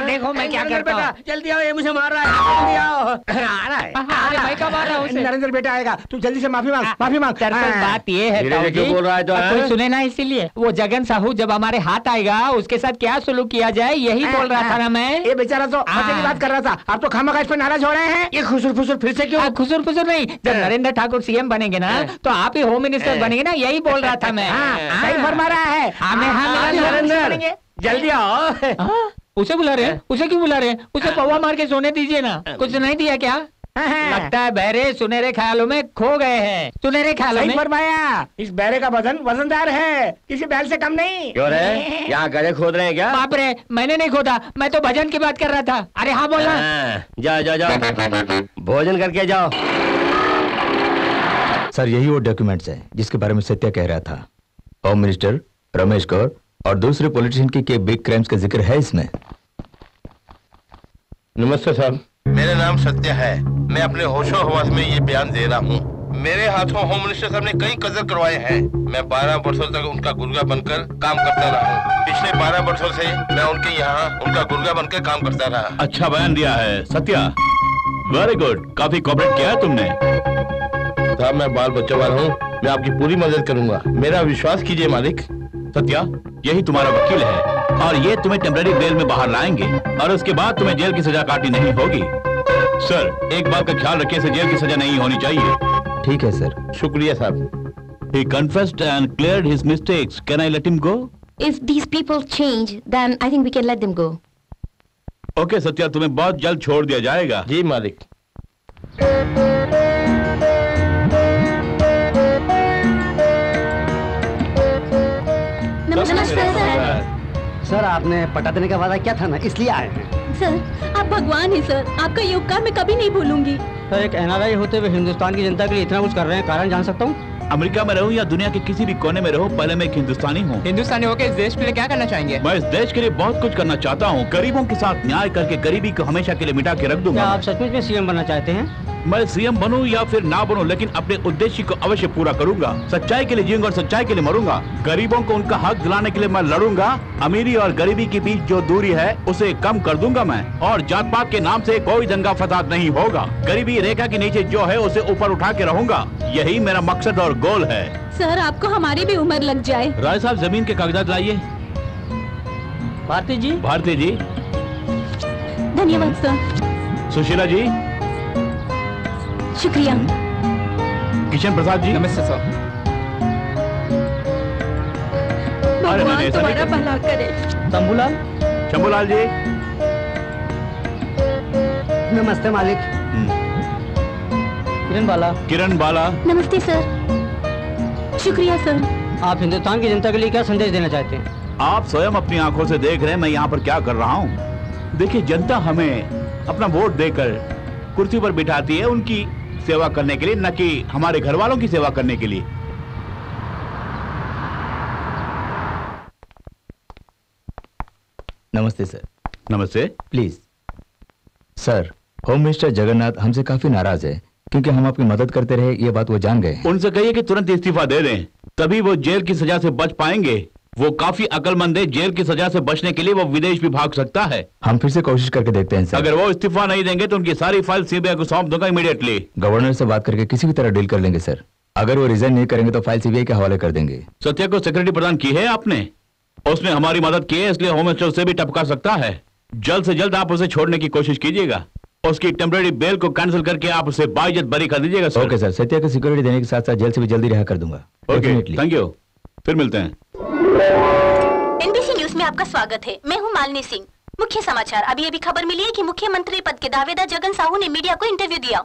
देखो मैं क्या करता हूँ। जल्दी आओ, ये मुझे मार रहा है। जल्दी आओ। आ रहा है। मैं कब आ रहा हूँ? नरेंद्र बेटा आएगा, तू जल्दी से माफी मांग। माफी मांग। बात ये है क्यों बोल रहा है? तो कोई सुने ना, इसीलिए वो जगन साहू जब हमारे हाथ आएगा उसके साथ क्या सुलूक किया जाए यही बोल रहा था ना मैं। ये बेचारा तो मजे की बात कर रहा था, आप तो खामखा इस पर नाराज हो रहे हैं। ये खुसुर फुसुर फिर से क्यों? खुसुर फुसुर नहीं, जब नरेंद्र ठाकुर सीएम बनेंगे ना तो आप ही होम मिनिस्टर बनेंगे ना, यही बोल रहा था मैं। सही फरमा रहा है। नरेंद्र जल्दी आओ। उसे बुला रहे हैं? उसे क्यों बुला रहे हैं? उसे पौवा मार के सोने दीजिए ना। कुछ नहीं दिया क्या? लगता है बहरे सुनहरे ख्यालों में खो गए हैं। सुनहरे ख्यालों सही में फरमाया। इस बैरे का वजन वजनदार है, किसी बैल से कम नहीं। क्यों रे, यहाँ गधे खोद रहे हैं क्या? बाप रे, मैंने नहीं खोदा, मैं तो भजन की बात कर रहा था। अरे हाँ बोला। जाओ जाओ जाओ, भोजन करके जाओ। सर यही वो डॉक्यूमेंट्स हैं जिसके बारे में सत्या कह रहा था। होम मिनिस्टर रमेश गौर और दूसरे पॉलिटिशियन के बिग क्राइम्स का जिक्र है इसमें। नमस्ते साहब, मेरा नाम सत्य है। मैं अपने होशो हवास में ये बयान दे रहा हूँ। मेरे हाथों होम मिनिस्टर साहब ने कई कदर करवाए हैं। मैं 12 वर्षों तक उनका गुर्गा बनकर काम करता रहा हूँ। पिछले 12 वर्षों से मैं उनके यहाँ उनका गुर्गा बनकर काम करता रहा। अच्छा बयान दिया है सत्या, वेरी गुड। काफी कोऑपरेट किया है तुमने। साहब मैं बाल बच्चा वाला हूँ, मैं आपकी पूरी मदद करूँगा, मेरा विश्वास कीजिए मालिक। सत्या, यही तुम्हारा वकील है और ये तुम्हें टेम्पररी बेल में बाहर लाएंगे और उसके बाद तुम्हें जेल की सजा काटनी नहीं होगी। सर एक बात का ख्याल रखिए, इसे जेल की सजा नहीं होनी चाहिए। ठीक है सर। शुक्रिया साहब। He confessed and cleared his mistakes. Can I let him go? If these people change, then I think we can let them go. Okay Satya, तुम्हें बहुत जल्द छोड़ दिया जाएगा। जी मालिक। नमस्कार सर। सर आपने पटा देने का वादा किया था ना, इसलिए आए हैं। सर आप भगवान हैं सर, आपका ये उपकार मैं कभी नहीं भूलूंगी। सर एक NRI होते हुए हिंदुस्तान की जनता के लिए इतना कुछ कर रहे हैं, कारण जान सकता हूँ? अमेरिका में रहूं या दुनिया के किसी भी कोने में रहूं, पहले मैं एक हिंदुस्तानी हूँ। हिंदुस्तानी होकर इस देश के लिए क्या करना चाहेंगे? मैं इस देश के लिए बहुत कुछ करना चाहता हूँ। गरीबों के साथ न्याय करके गरीबी को हमेशा के लिए मिटा के रख दूंगा। क्या आप सचमुच में CM बनना चाहते हैं? मैं सीएम बनूं या फिर ना बनूं, लेकिन अपने उद्देश्य को अवश्य पूरा करूंगा। सच्चाई के लिए जीऊंगा और सच्चाई के लिए मरूंगा। गरीबों को उनका हक दिलाने के लिए मैं लड़ूंगा। अमीरी और गरीबी के बीच जो दूरी है उसे कम कर दूंगा मैं, और जात पात के नाम से कोई दंगा फसाद नहीं होगा। गरीबी रेखा के नीचे जो है उसे ऊपर उठा के रहूंगा। यही मेरा मकसद और गोल है। सर आपको हमारी भी उम्र लग जाए। राय साहब जमीन के कागजात लाइए। भारती जी। भारती जी। धन्यवाद सर। सुशीला जी। शुक्रिया। किशन प्रसाद जी। नमस्ते सर। भगवान तुम्हारा भला करे। शंभूलाल। शंभूलाल जी। नमस्ते मालिक। किरण बाला। किरण बाला। नमस्ते सर। शुक्रिया सर। आप हिंदुस्तान की जनता के लिए क्या संदेश देना चाहते हैं? आप स्वयं अपनी आंखों से देख रहे हैं मैं यहाँ पर क्या कर रहा हूँ। देखिए, जनता हमें अपना वोट देकर कुर्सी पर बिठाती है उनकी सेवा करने के लिए, न कि हमारे घर वालों की सेवा करने के लिए। नमस्ते सर। नमस्ते। Please sir, home minister Jagannath हमसे काफी नाराज है क्योंकि हम आपकी मदद करते रहे, ये बात वो जान गए। उनसे कहिए कि तुरंत इस्तीफा दे दें, तभी वो जेल की सजा से बच पाएंगे। वो काफी अक्लमंद है, जेल की सजा से बचने के लिए वो विदेश भी भाग सकता है। हम फिर से कोशिश करके देखते हैं सर। अगर वो इस्तीफा नहीं देंगे तो उनकी सारी फाइल सीबीआई को सौंप दूंगा इमीडिएटली। गवर्नर से बात करके किसी भी तरह डील कर लेंगे सर। अगर वो रिजाइन नहीं करेंगे तो फाइल सीबीआई के हवाले कर देंगे। सत्या को सिक्योरिटी प्रदान की है आपने, उसने हमारी मदद की है, इसलिए होम मिनिस्टर से भी टपका सकता है। जल्द से जल्द आप उसे छोड़ने की कोशिश कीजिएगा। उसकी टेम्पररी बेल को कैंसिल करके आप उसे बाइज्जत बरी कर दीजिएगा सर। ओके सर, सत्या को सिक्योरिटी देने के साथ साथ जेल से भी जल्दी रिहा कर दूंगा। ओके, थैंक यू, फिर मिलते हैं। NBC न्यूज में आपका स्वागत है। मैं हूं मालिनी सिंह। मुख्य समाचार। अभी अभी खबर मिली है कि मुख्यमंत्री पद के दावेदार जगन साहू ने मीडिया को इंटरव्यू दिया।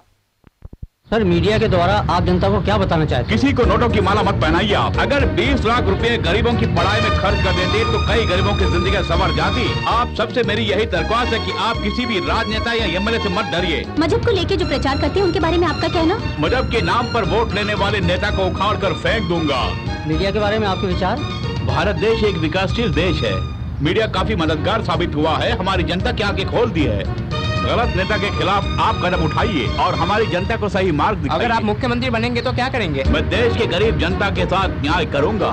सर मीडिया के द्वारा आप जनता को क्या बताना चाहते हैं? किसी को नोटों की माला मत पहनाइए आप। अगर 20 लाख रुपए गरीबों की पढ़ाई में खर्च कर देते तो कई गरीबों की जिंदगी संवर जाती। आप सबसे मेरी यही दरख्वास्त है कि आप किसी भी राजनेता या MLA से मत डरिए। मजहब को लेके जो प्रचार करते हैं उनके बारे में आपका कहना? मजहब के नाम पर वोट लेने वाले नेता को उखाड़ कर फेंक दूंगा। मीडिया के बारे में आपके विचार? भारत देश एक विकासशील देश है। मीडिया काफी मददगार साबित हुआ है, हमारी जनता की आंखें खोल दी है। गलत नेता के खिलाफ आप कदम उठाइए और हमारी जनता को सही मार्ग दिखाइए। अगर आप मुख्यमंत्री बनेंगे तो क्या करेंगे? मैं देश के गरीब जनता के साथ न्याय करूंगा।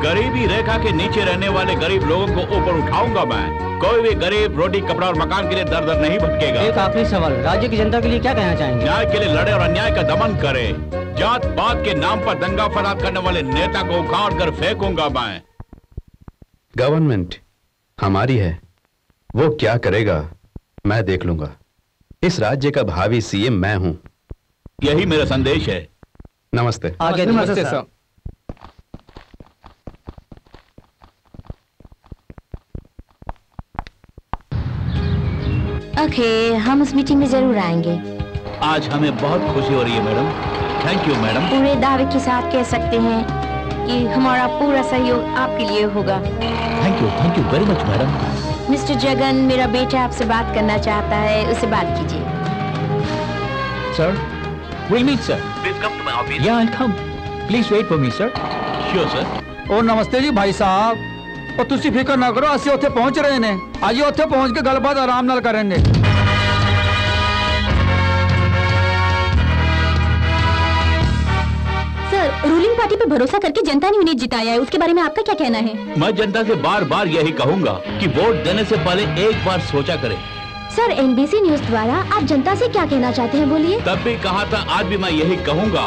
गरीबी रेखा के नीचे रहने वाले गरीब लोगों को ऊपर उठाऊंगा मैं। कोई भी गरीब रोटी कपड़ा और मकान के लिए दर दर नहीं भटकेगा। एक आखिरी सवाल, राज्य की जनता के लिए क्या कहना चाहेंगे? न्याय के लिए लड़े और अन्याय का दमन करे। जात पात के नाम पर दंगा फसाद करने वाले नेता को उखाड़ कर फेंकूंगा मैं। गवर्नमेंट हमारी है, वो क्या करेगा मैं देख लूंगा। इस राज्य का भावी CM मैं हूं। यही मेरा संदेश है। नमस्ते। आगे। नमस्ते सर। ओके, हम उस मीटिंग में जरूर आएंगे। आज हमें बहुत खुशी हो रही है मैडम। Thank you madam. पूरे दावे के साथ कह सकते हैं कि हमारा पूरा सहयोग आपके लिए होगा। Thank you very much madam. Mister Jagan, मेरा बेटा आपसे बात करना चाहता है, उससे बात कीजिए। Sir, we'll meet sir. Please come to my office. Yeah, I'll come. Please wait for me, sir. Sure, sir. ओ नमस्ते जी भाई साहब। और तुसी फिक्र ना करो, ਅਸੀਂ ਉੱਥੇ ਪਹੁੰਚ ਰਹੇ ਨੇ। ਆइए ਉੱਥੇ ਪਹੁੰਚ ਕੇ ਗੱਲਬਾਤ ਆਰਾਮ ਨਾਲ ਕਰਾਂਗੇ। सर, रूलिंग पार्टी पे भरोसा करके जनता ने उन्हें जिताया है, उसके बारे में आपका क्या कहना है? मैं जनता से बार बार यही कहूंगा कि वोट देने से पहले एक बार सोचा करें। सर, एनबीसी न्यूज द्वारा आप जनता से क्या कहना चाहते हैं, बोलिए। तब भी कहा था, आज भी मैं यही कहूंगा,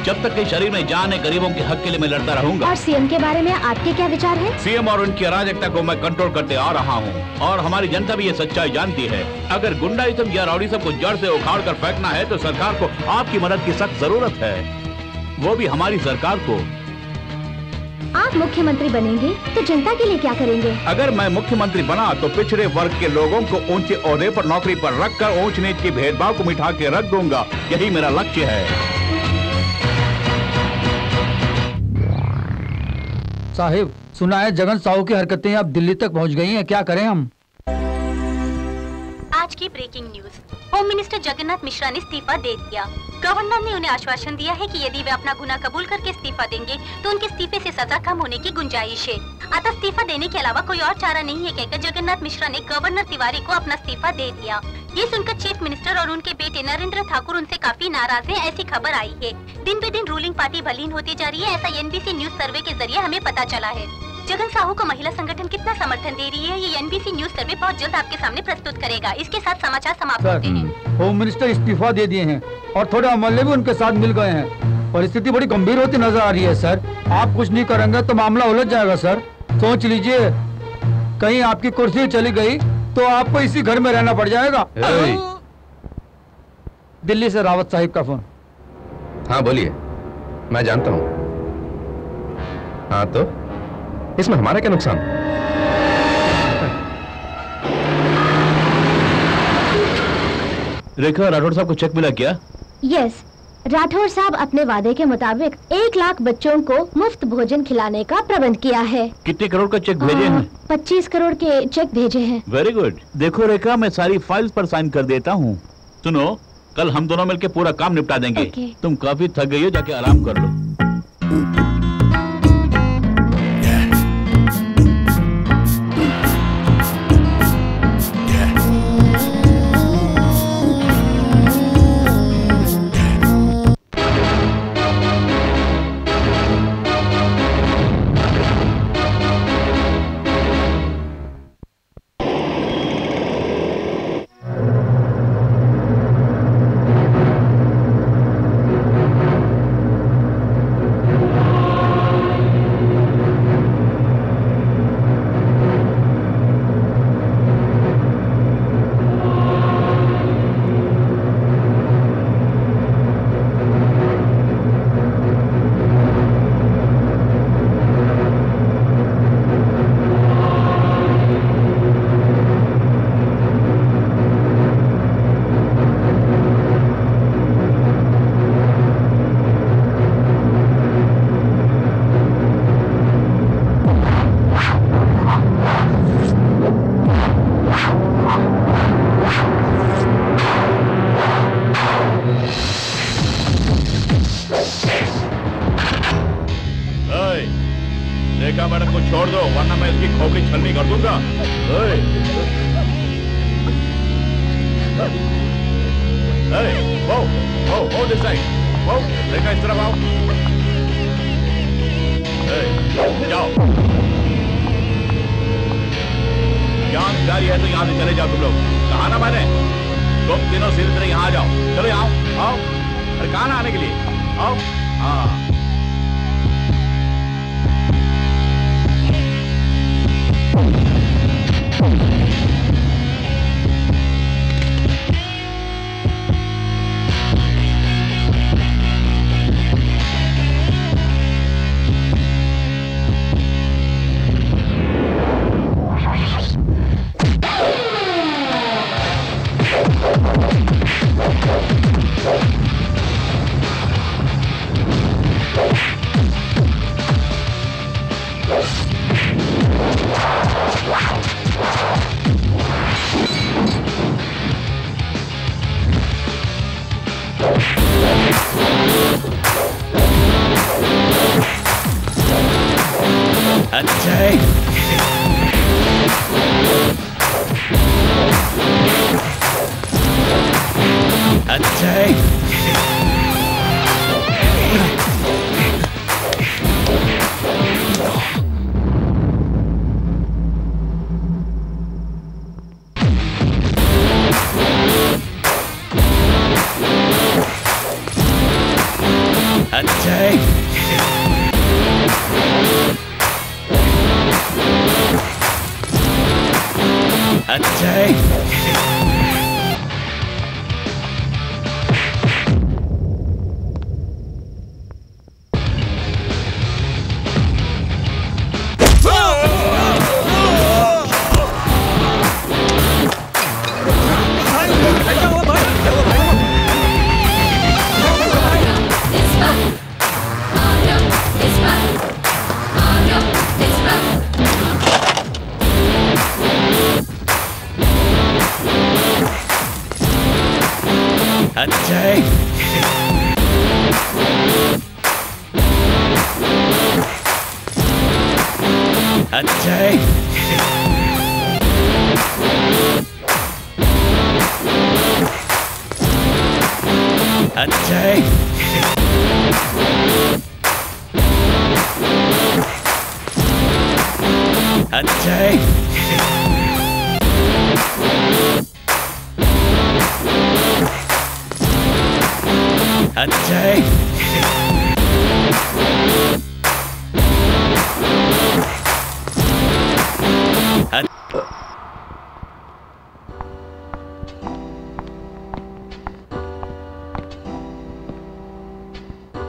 जब तक के शरीर में जान है गरीबों के हक के लिए मैं लड़ता रहूंगा। और सीएम के बारे में आपके क्या विचार हैं? सीएम और उनकी अराजकता को मैं कंट्रोल करते आ रहा हूं और हमारी जनता भी ये सच्चाई जानती है। अगर गुंडाइज्म या रउडीज्म को जड़ से उखाड़ कर फेंकना है तो सरकार को आपकी मदद की सख्त जरूरत है, वो भी हमारी सरकार को। आप मुख्यमंत्री बनेंगे तो जनता के लिए क्या करेंगे? अगर मैं मुख्यमंत्री बना तो पिछड़े वर्ग के लोगों को ऊंचे ओहदे पर नौकरी पर रखकर ऊंच नीच के भेदभाव को मिटा के रख दूंगा। यही मेरा लक्ष्य है। साहिब, सुना है जगन साहू की हरकतें अब दिल्ली तक पहुंच गई हैं, क्या करें हम? आज की breaking news, home minister Jagannath Mishra ने इस्तीफा दे दिया। गवर्नर ने उन्हें आश्वासन दिया है कि यदि वे अपना गुनाह कबूल करके इस्तीफा देंगे तो उनके इस्तीफे से सजा कम होने की गुंजाइश है। अतः इस्तीफा देने के अलावा कोई और चारा नहीं है, कहकर जगन्नाथ मिश्रा ने गवर्नर तिवारी को अपना इस्तीफा दे दिया। ये सुनकर चीफ मिनिस्टर और उनके बेटे नरेंद्र ठाकुर उनसे काफी नाराज हैं, ऐसी खबर आई है। दिन ब दिन रूलिंग पार्टी बलीन होती जा रही है, ऐसा एनबीसी न्यूज सर्वे के जरिए हमें पता चला है। जगन साहू को महिला संगठन कितना समर्थन दे रही है, ये एनबीसी न्यूज सर्वे बहुत जल्द आपके सामने प्रस्तुत करेगा। इसके साथ समाचार समाप्त होते हैं। होम मिनिस्टर इस्तीफा दे दिए हैं और थोड़े एमएलए भी उनके साथ मिल गए हैं। परिस्थिति बड़ी गंभीर होती नजर आ रही है सर। आप कुछ नहीं करेंगे तो मामला उलझ जाएगा सर। सोच लीजिए, कहीं आपकी कुर्सी चली गई तो आपको इसी घर में रहना पड़ जाएगा। दिल्ली से रावत साहिब का फोन। हाँ बोलिए, मैं जानता हूँ। हाँ तो इसमें हमारा क्या नुकसान? रेखा, राठौड़ साहब को चेक मिला क्या? यस, राठौड़ साहब अपने वादे के मुताबिक 1 लाख बच्चों को मुफ्त भोजन खिलाने का प्रबंध किया है। कितने करोड़ का चेक भेजे हैं? 25 करोड़ के चेक भेजे हैं। Very good. देखो रेखा, मैं सारी फाइल्स पर साइन कर देता हूँ। सुनो, कल हम दोनों मिलकर पूरा काम निपटा देंगे। तुम काफी थक गई हो, जाके आराम कर लो। अजय अजय अजय अजय अजय अजय अजय अजय अजय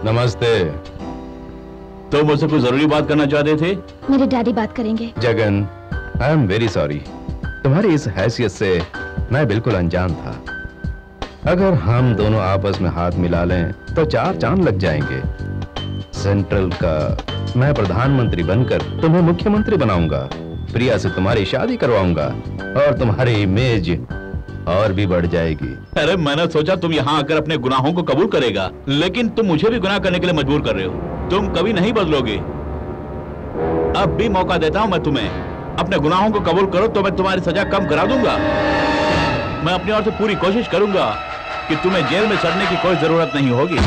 नमस्ते। तो मुझसे कोई जरूरी बात करना चाहते थे? मेरे डैडी बात करेंगे। Jagan, I am very sorry. तुम्हारी इस हैसियत से मैं बिल्कुल अनजान था। अगर हम दोनों आपस में हाथ मिला लें तो 4 चांद लग जाएंगे। सेंट्रल का मैं प्रधानमंत्री बनकर तुम्हें मुख्यमंत्री बनाऊंगा, प्रिया से तुम्हारी शादी करवाऊंगा और तुम्हारी इमेज और भी बढ़ जाएगी। अरे मैंने सोचा तुम यहाँ आकर अपने गुनाहों को कबूल करेगा, लेकिन तुम मुझे भी गुनाह करने के लिए मजबूर कर रहे हो। तुम कभी नहीं बदलोगे। अब भी मौका देता हूँ मैं तुम्हें, अपने गुनाहों को कबूल करो तो मैं तुम्हारी सजा कम करा दूंगा। मैं अपनी ओर से पूरी कोशिश करूंगा कि तुम्हें जेल में चढ़ने की कोई जरूरत नहीं होगी।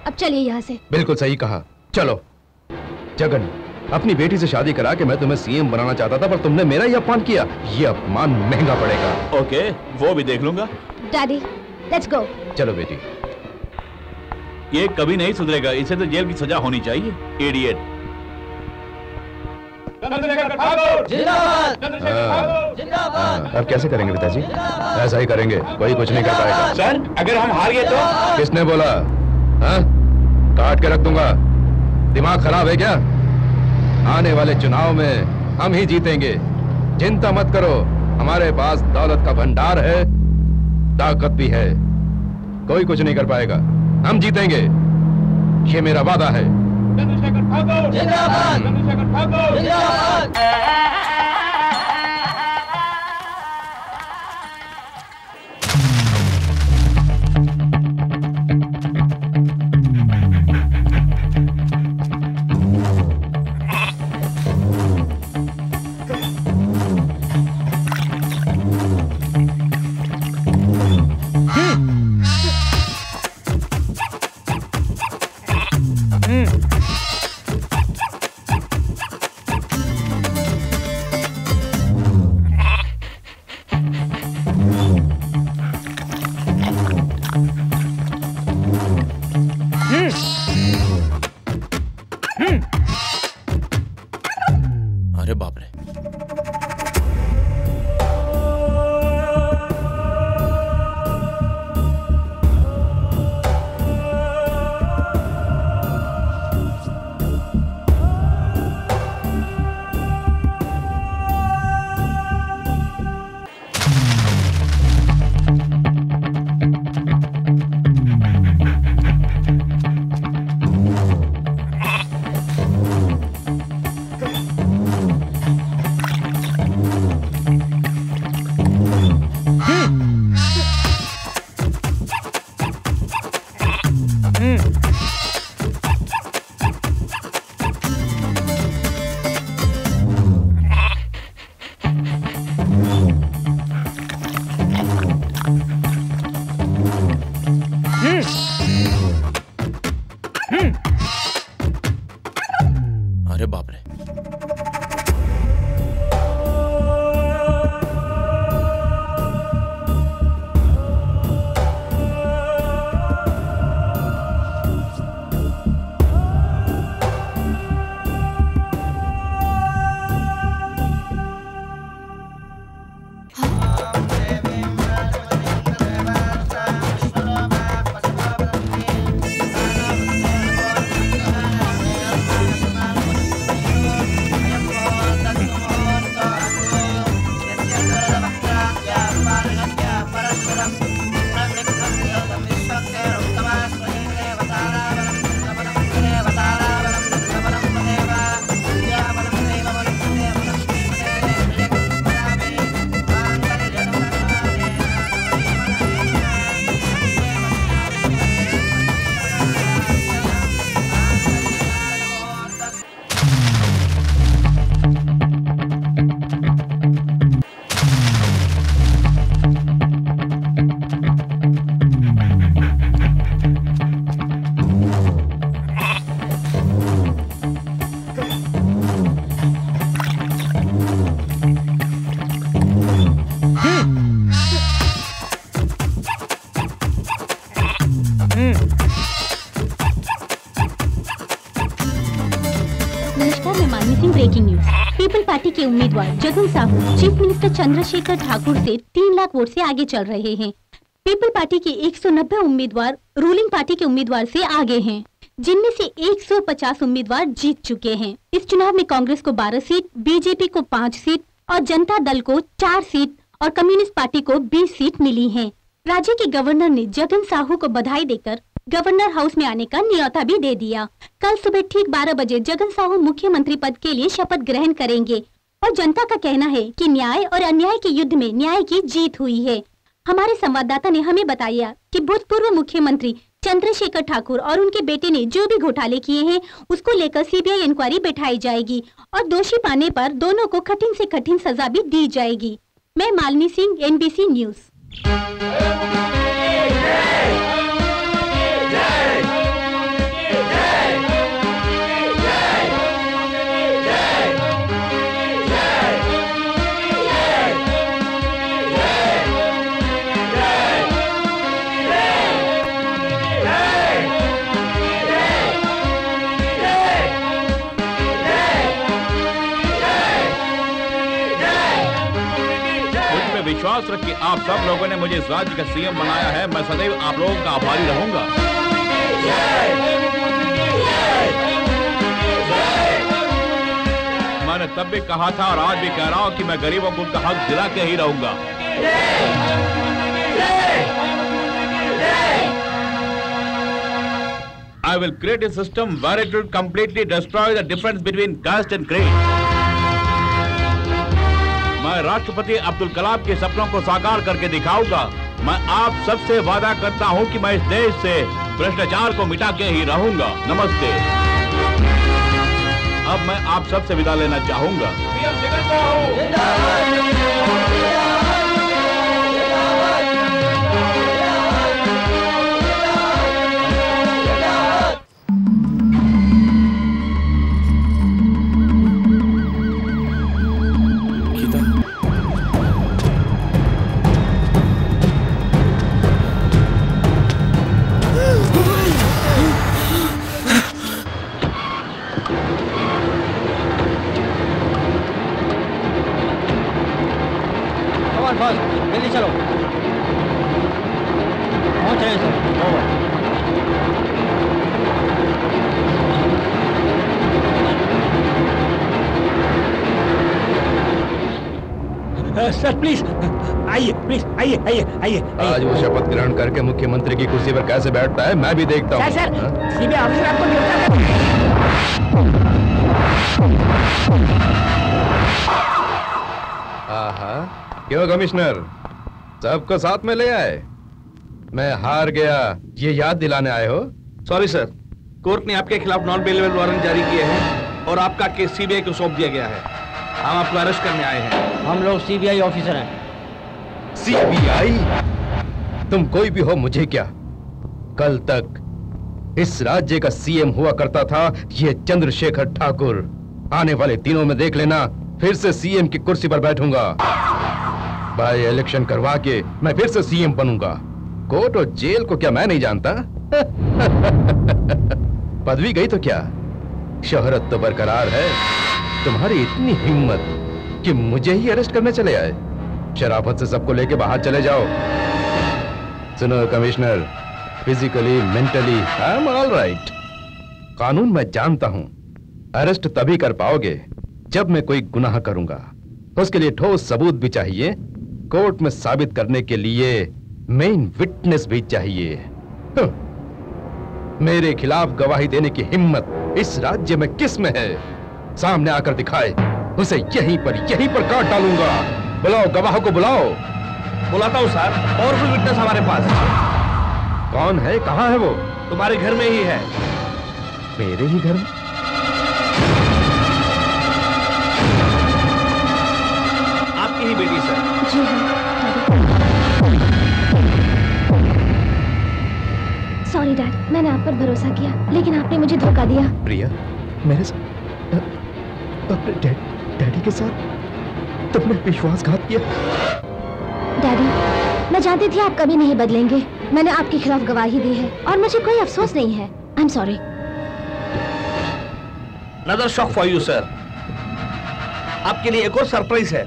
अब चलिए यहाँ से। बिल्कुल सही कहा, चलो। जगन, अपनी बेटी से शादी करा के मैं तुम्हें सीएम बनाना चाहता था, पर तुमने मेरा ही अपमान किया। ये अपमान महंगा पड़ेगा। ओके, वो भी देख लूंगा। Daddy, let's go. चलो बेटी। ये कभी नहीं सुधरेगा, इसे तो जेल की सजा होनी चाहिए। इडियट। अब कैसे करेंगे पिताजी? ऐसा ही करेंगे, कोई कुछ नहीं कर पाएगा। सर, अगर हम हार गए तो? किसने बोला? हाँ? काट के रख दूंगा। दिमाग खराब है क्या? आने वाले चुनाव में हम ही जीतेंगे, चिंता मत करो। हमारे पास दौलत का भंडार है, ताकत भी है, कोई कुछ नहीं कर पाएगा। हम जीतेंगे, ये मेरा वादा है। जिंदाबाद! जिंदाबाद! अरे बाप रे। के उम्मीदवार जगन साहू चीफ मिनिस्टर चंद्रशेखर ठाकुर से 3 लाख वोट से आगे चल रहे हैं। पीपल पार्टी के 190 उम्मीदवार रूलिंग पार्टी के उम्मीदवार से आगे हैं, जिनमें से 150 उम्मीदवार जीत चुके हैं। इस चुनाव में कांग्रेस को 12 सीट, बीजेपी को 5 सीट और जनता दल को 4 सीट और कम्युनिस्ट पार्टी को 20 सीट मिली हैं। राज्य के गवर्नर ने जगन साहू को बधाई देकर गवर्नर हाउस में आने का न्योता भी दे दिया। कल सुबह ठीक 12 बजे जगन साहू मुख्यमंत्री पद के लिए शपथ ग्रहण करेंगे और जनता का कहना है कि न्याय और अन्याय के युद्ध में न्याय की जीत हुई है। हमारे संवाददाता ने हमें बताया कि भूतपूर्व मुख्यमंत्री चंद्रशेखर ठाकुर और उनके बेटे ने जो भी घोटाले किए हैं उसको लेकर सीबीआई इंक्वायरी बैठाई जाएगी और दोषी पाने पर दोनों को कठिन से कठिन सजा भी दी जाएगी। मैं मालिनी सिंह, NBC न्यूज। विश्वास रख के आप सब लोगों ने मुझे इस राज्य का सीएम बनाया है। मैं सदैव आप लोगों का आभारी रहूंगा। मैंने तब भी कहा था और आज भी कह रहा हूं कि मैं गरीबों को उनका हक दिला के ही रहूंगा। I will create a system where it will completely destroy the difference between caste and creed. मैं राष्ट्रपति अब्दुल कलाम के सपनों को साकार करके दिखाऊंगा। मैं आप सबसे वादा करता हूं कि मैं इस देश से भ्रष्टाचार को मिटा के ही रहूंगा। नमस्ते। अब मैं आप सबसे विदा लेना चाहूंगा। जल्दी चलो, पहुंच रहे सर। सर प्लीज आइए, प्लीज आइए आइए आइए। आज वो शपथ ग्रहण करके मुख्यमंत्री की कुर्सी पर कैसे बैठता है मैं भी देखता हूँ। सर सीबीआई ऑफिसर आपको गिरफ्तार क्यों कमिश्नर, सबको साथ में ले आए? मैं हार गया ये याद दिलाने आए हो? सॉरी सर, कोर्ट ने आपके खिलाफ नॉन बेलेबल वारंट जारी किए हैं और आपका केस सीबीआई को सौंप दिया गया है। हम आपको अरेस्ट करने आए हैं। हम लोग सीबीआई ऑफिसर हैं। सीबीआई? तुम कोई भी हो मुझे क्या? कल तक इस राज्य का सीएम हुआ करता था ये चंद्रशेखर ठाकुर। आने वाले दिनों में देख लेना, फिर से सीएम की कुर्सी पर बैठूंगा। बाय इलेक्शन करवा के मैं फिर से सीएम बनूंगा। कोर्ट और जेल को क्या मैं नहीं जानता? पदवी गई तो क्या, शोहरत तो बरकरार है। तुम्हारी इतनी हिम्मत कि मुझे ही अरेस्ट करने चले आए। शराफत से सबको लेके बाहर चले जाओ। सुनो commissioner, physically mentally I am all right. कानून मैं जानता हूं। अरेस्ट तभी कर पाओगे जब मैं कोई गुनाह करूंगा। उसके लिए ठोस सबूत भी चाहिए। कोर्ट में साबित करने के लिए मेन विटनेस भी चाहिए। मेरे खिलाफ गवाही देने की हिम्मत इस राज्य में किस में है? सामने आकर दिखाए, उसे यहीं पर काट डालूंगा। बुलाओ गवाह को, बुलाओ। बुलाता हूँ सर, पावरफुल विटनेस हमारे पास। कौन है, कहाँ है वो? तुम्हारे घर में ही है। मेरे ही घर में? आपकी ही बेटी सर। जी हाँ। सॉरी डैड, मैंने आप पर भरोसा किया, लेकिन आपने मुझे धोखा दिया। प्रिया, मेरे अपने डैडी के साथ तुमने विश्वासघात किया। डैडी, मैं जानती थी आप कभी नहीं बदलेंगे। मैंने आपके खिलाफ गवाही दी है और मुझे कोई अफसोस नहीं है। I am sorry. Another shock for you, sir. आपके लिए एक और सरप्राइज है।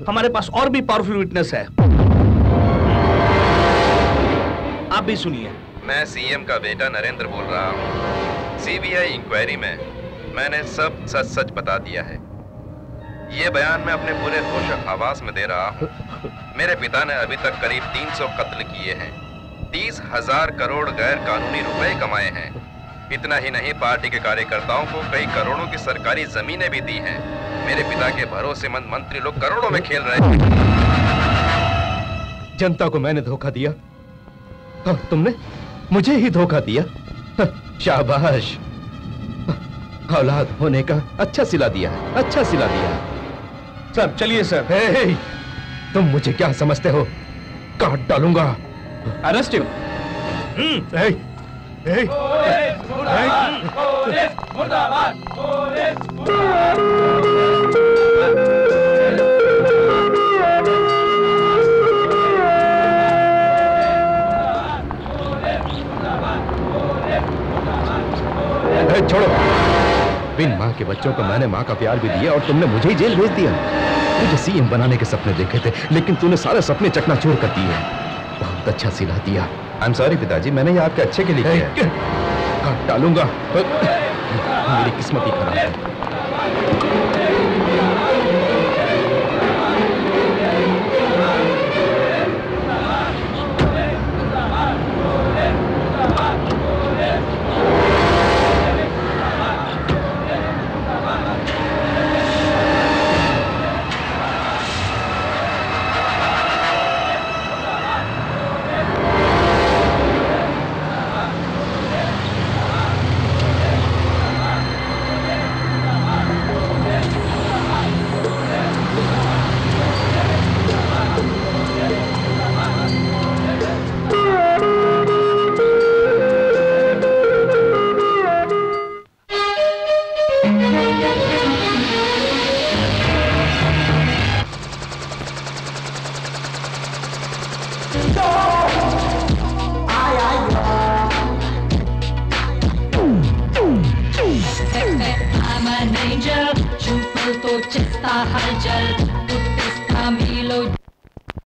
हमारे पास और भी पावरफुल विटनेस है, आप भी सुनिए। मैं सीएम का बेटा नरेंद्र बोल रहा हूँ। सीबीआई इंक्वायरी में मैंने सब सच सच बता दिया है। ये बयान मैं अपने पूरे होश आवाज में दे रहा हूँ। मेरे पिता ने अभी तक करीब 300 कत्ल किए हैं, 30,000 करोड़ गैर कानूनी रुपए कमाए हैं। इतना ही नहीं, पार्टी के कार्यकर्ताओं को कई करोड़ों की सरकारी जमीनें भी दी हैं। मेरे पिता के भरोसेमंद मंत्री लोग करोड़ों में खेल रहे हैं। जनता को मैंने धोखा दिया और तुमने मुझे ही धोखा दिया। शाबाश, औलाद होने का अच्छा सिला दिया है, अच्छा सिला दिया। सर चलिए सर। हे, तुम मुझे क्या समझते हो? काट डालूंगा। Arrest you. छोड़ो। बिन माँ के बच्चों को मैंने माँ का प्यार भी दिया और तुमने मुझे ही जेल भेज दिया। तुझे सीएम बनाने के सपने देखे थे, लेकिन तूने सारे सपने चकनाचूर कर दिए। बहुत अच्छा सिला दिया। आई एम सॉरी पिताजी, मैंने ये आपके अच्छे के लिए किया है। काट डालूंगा। मेरी किस्मत ही खराब है। I'm an angel, छुपल तो चस्ता हलचल,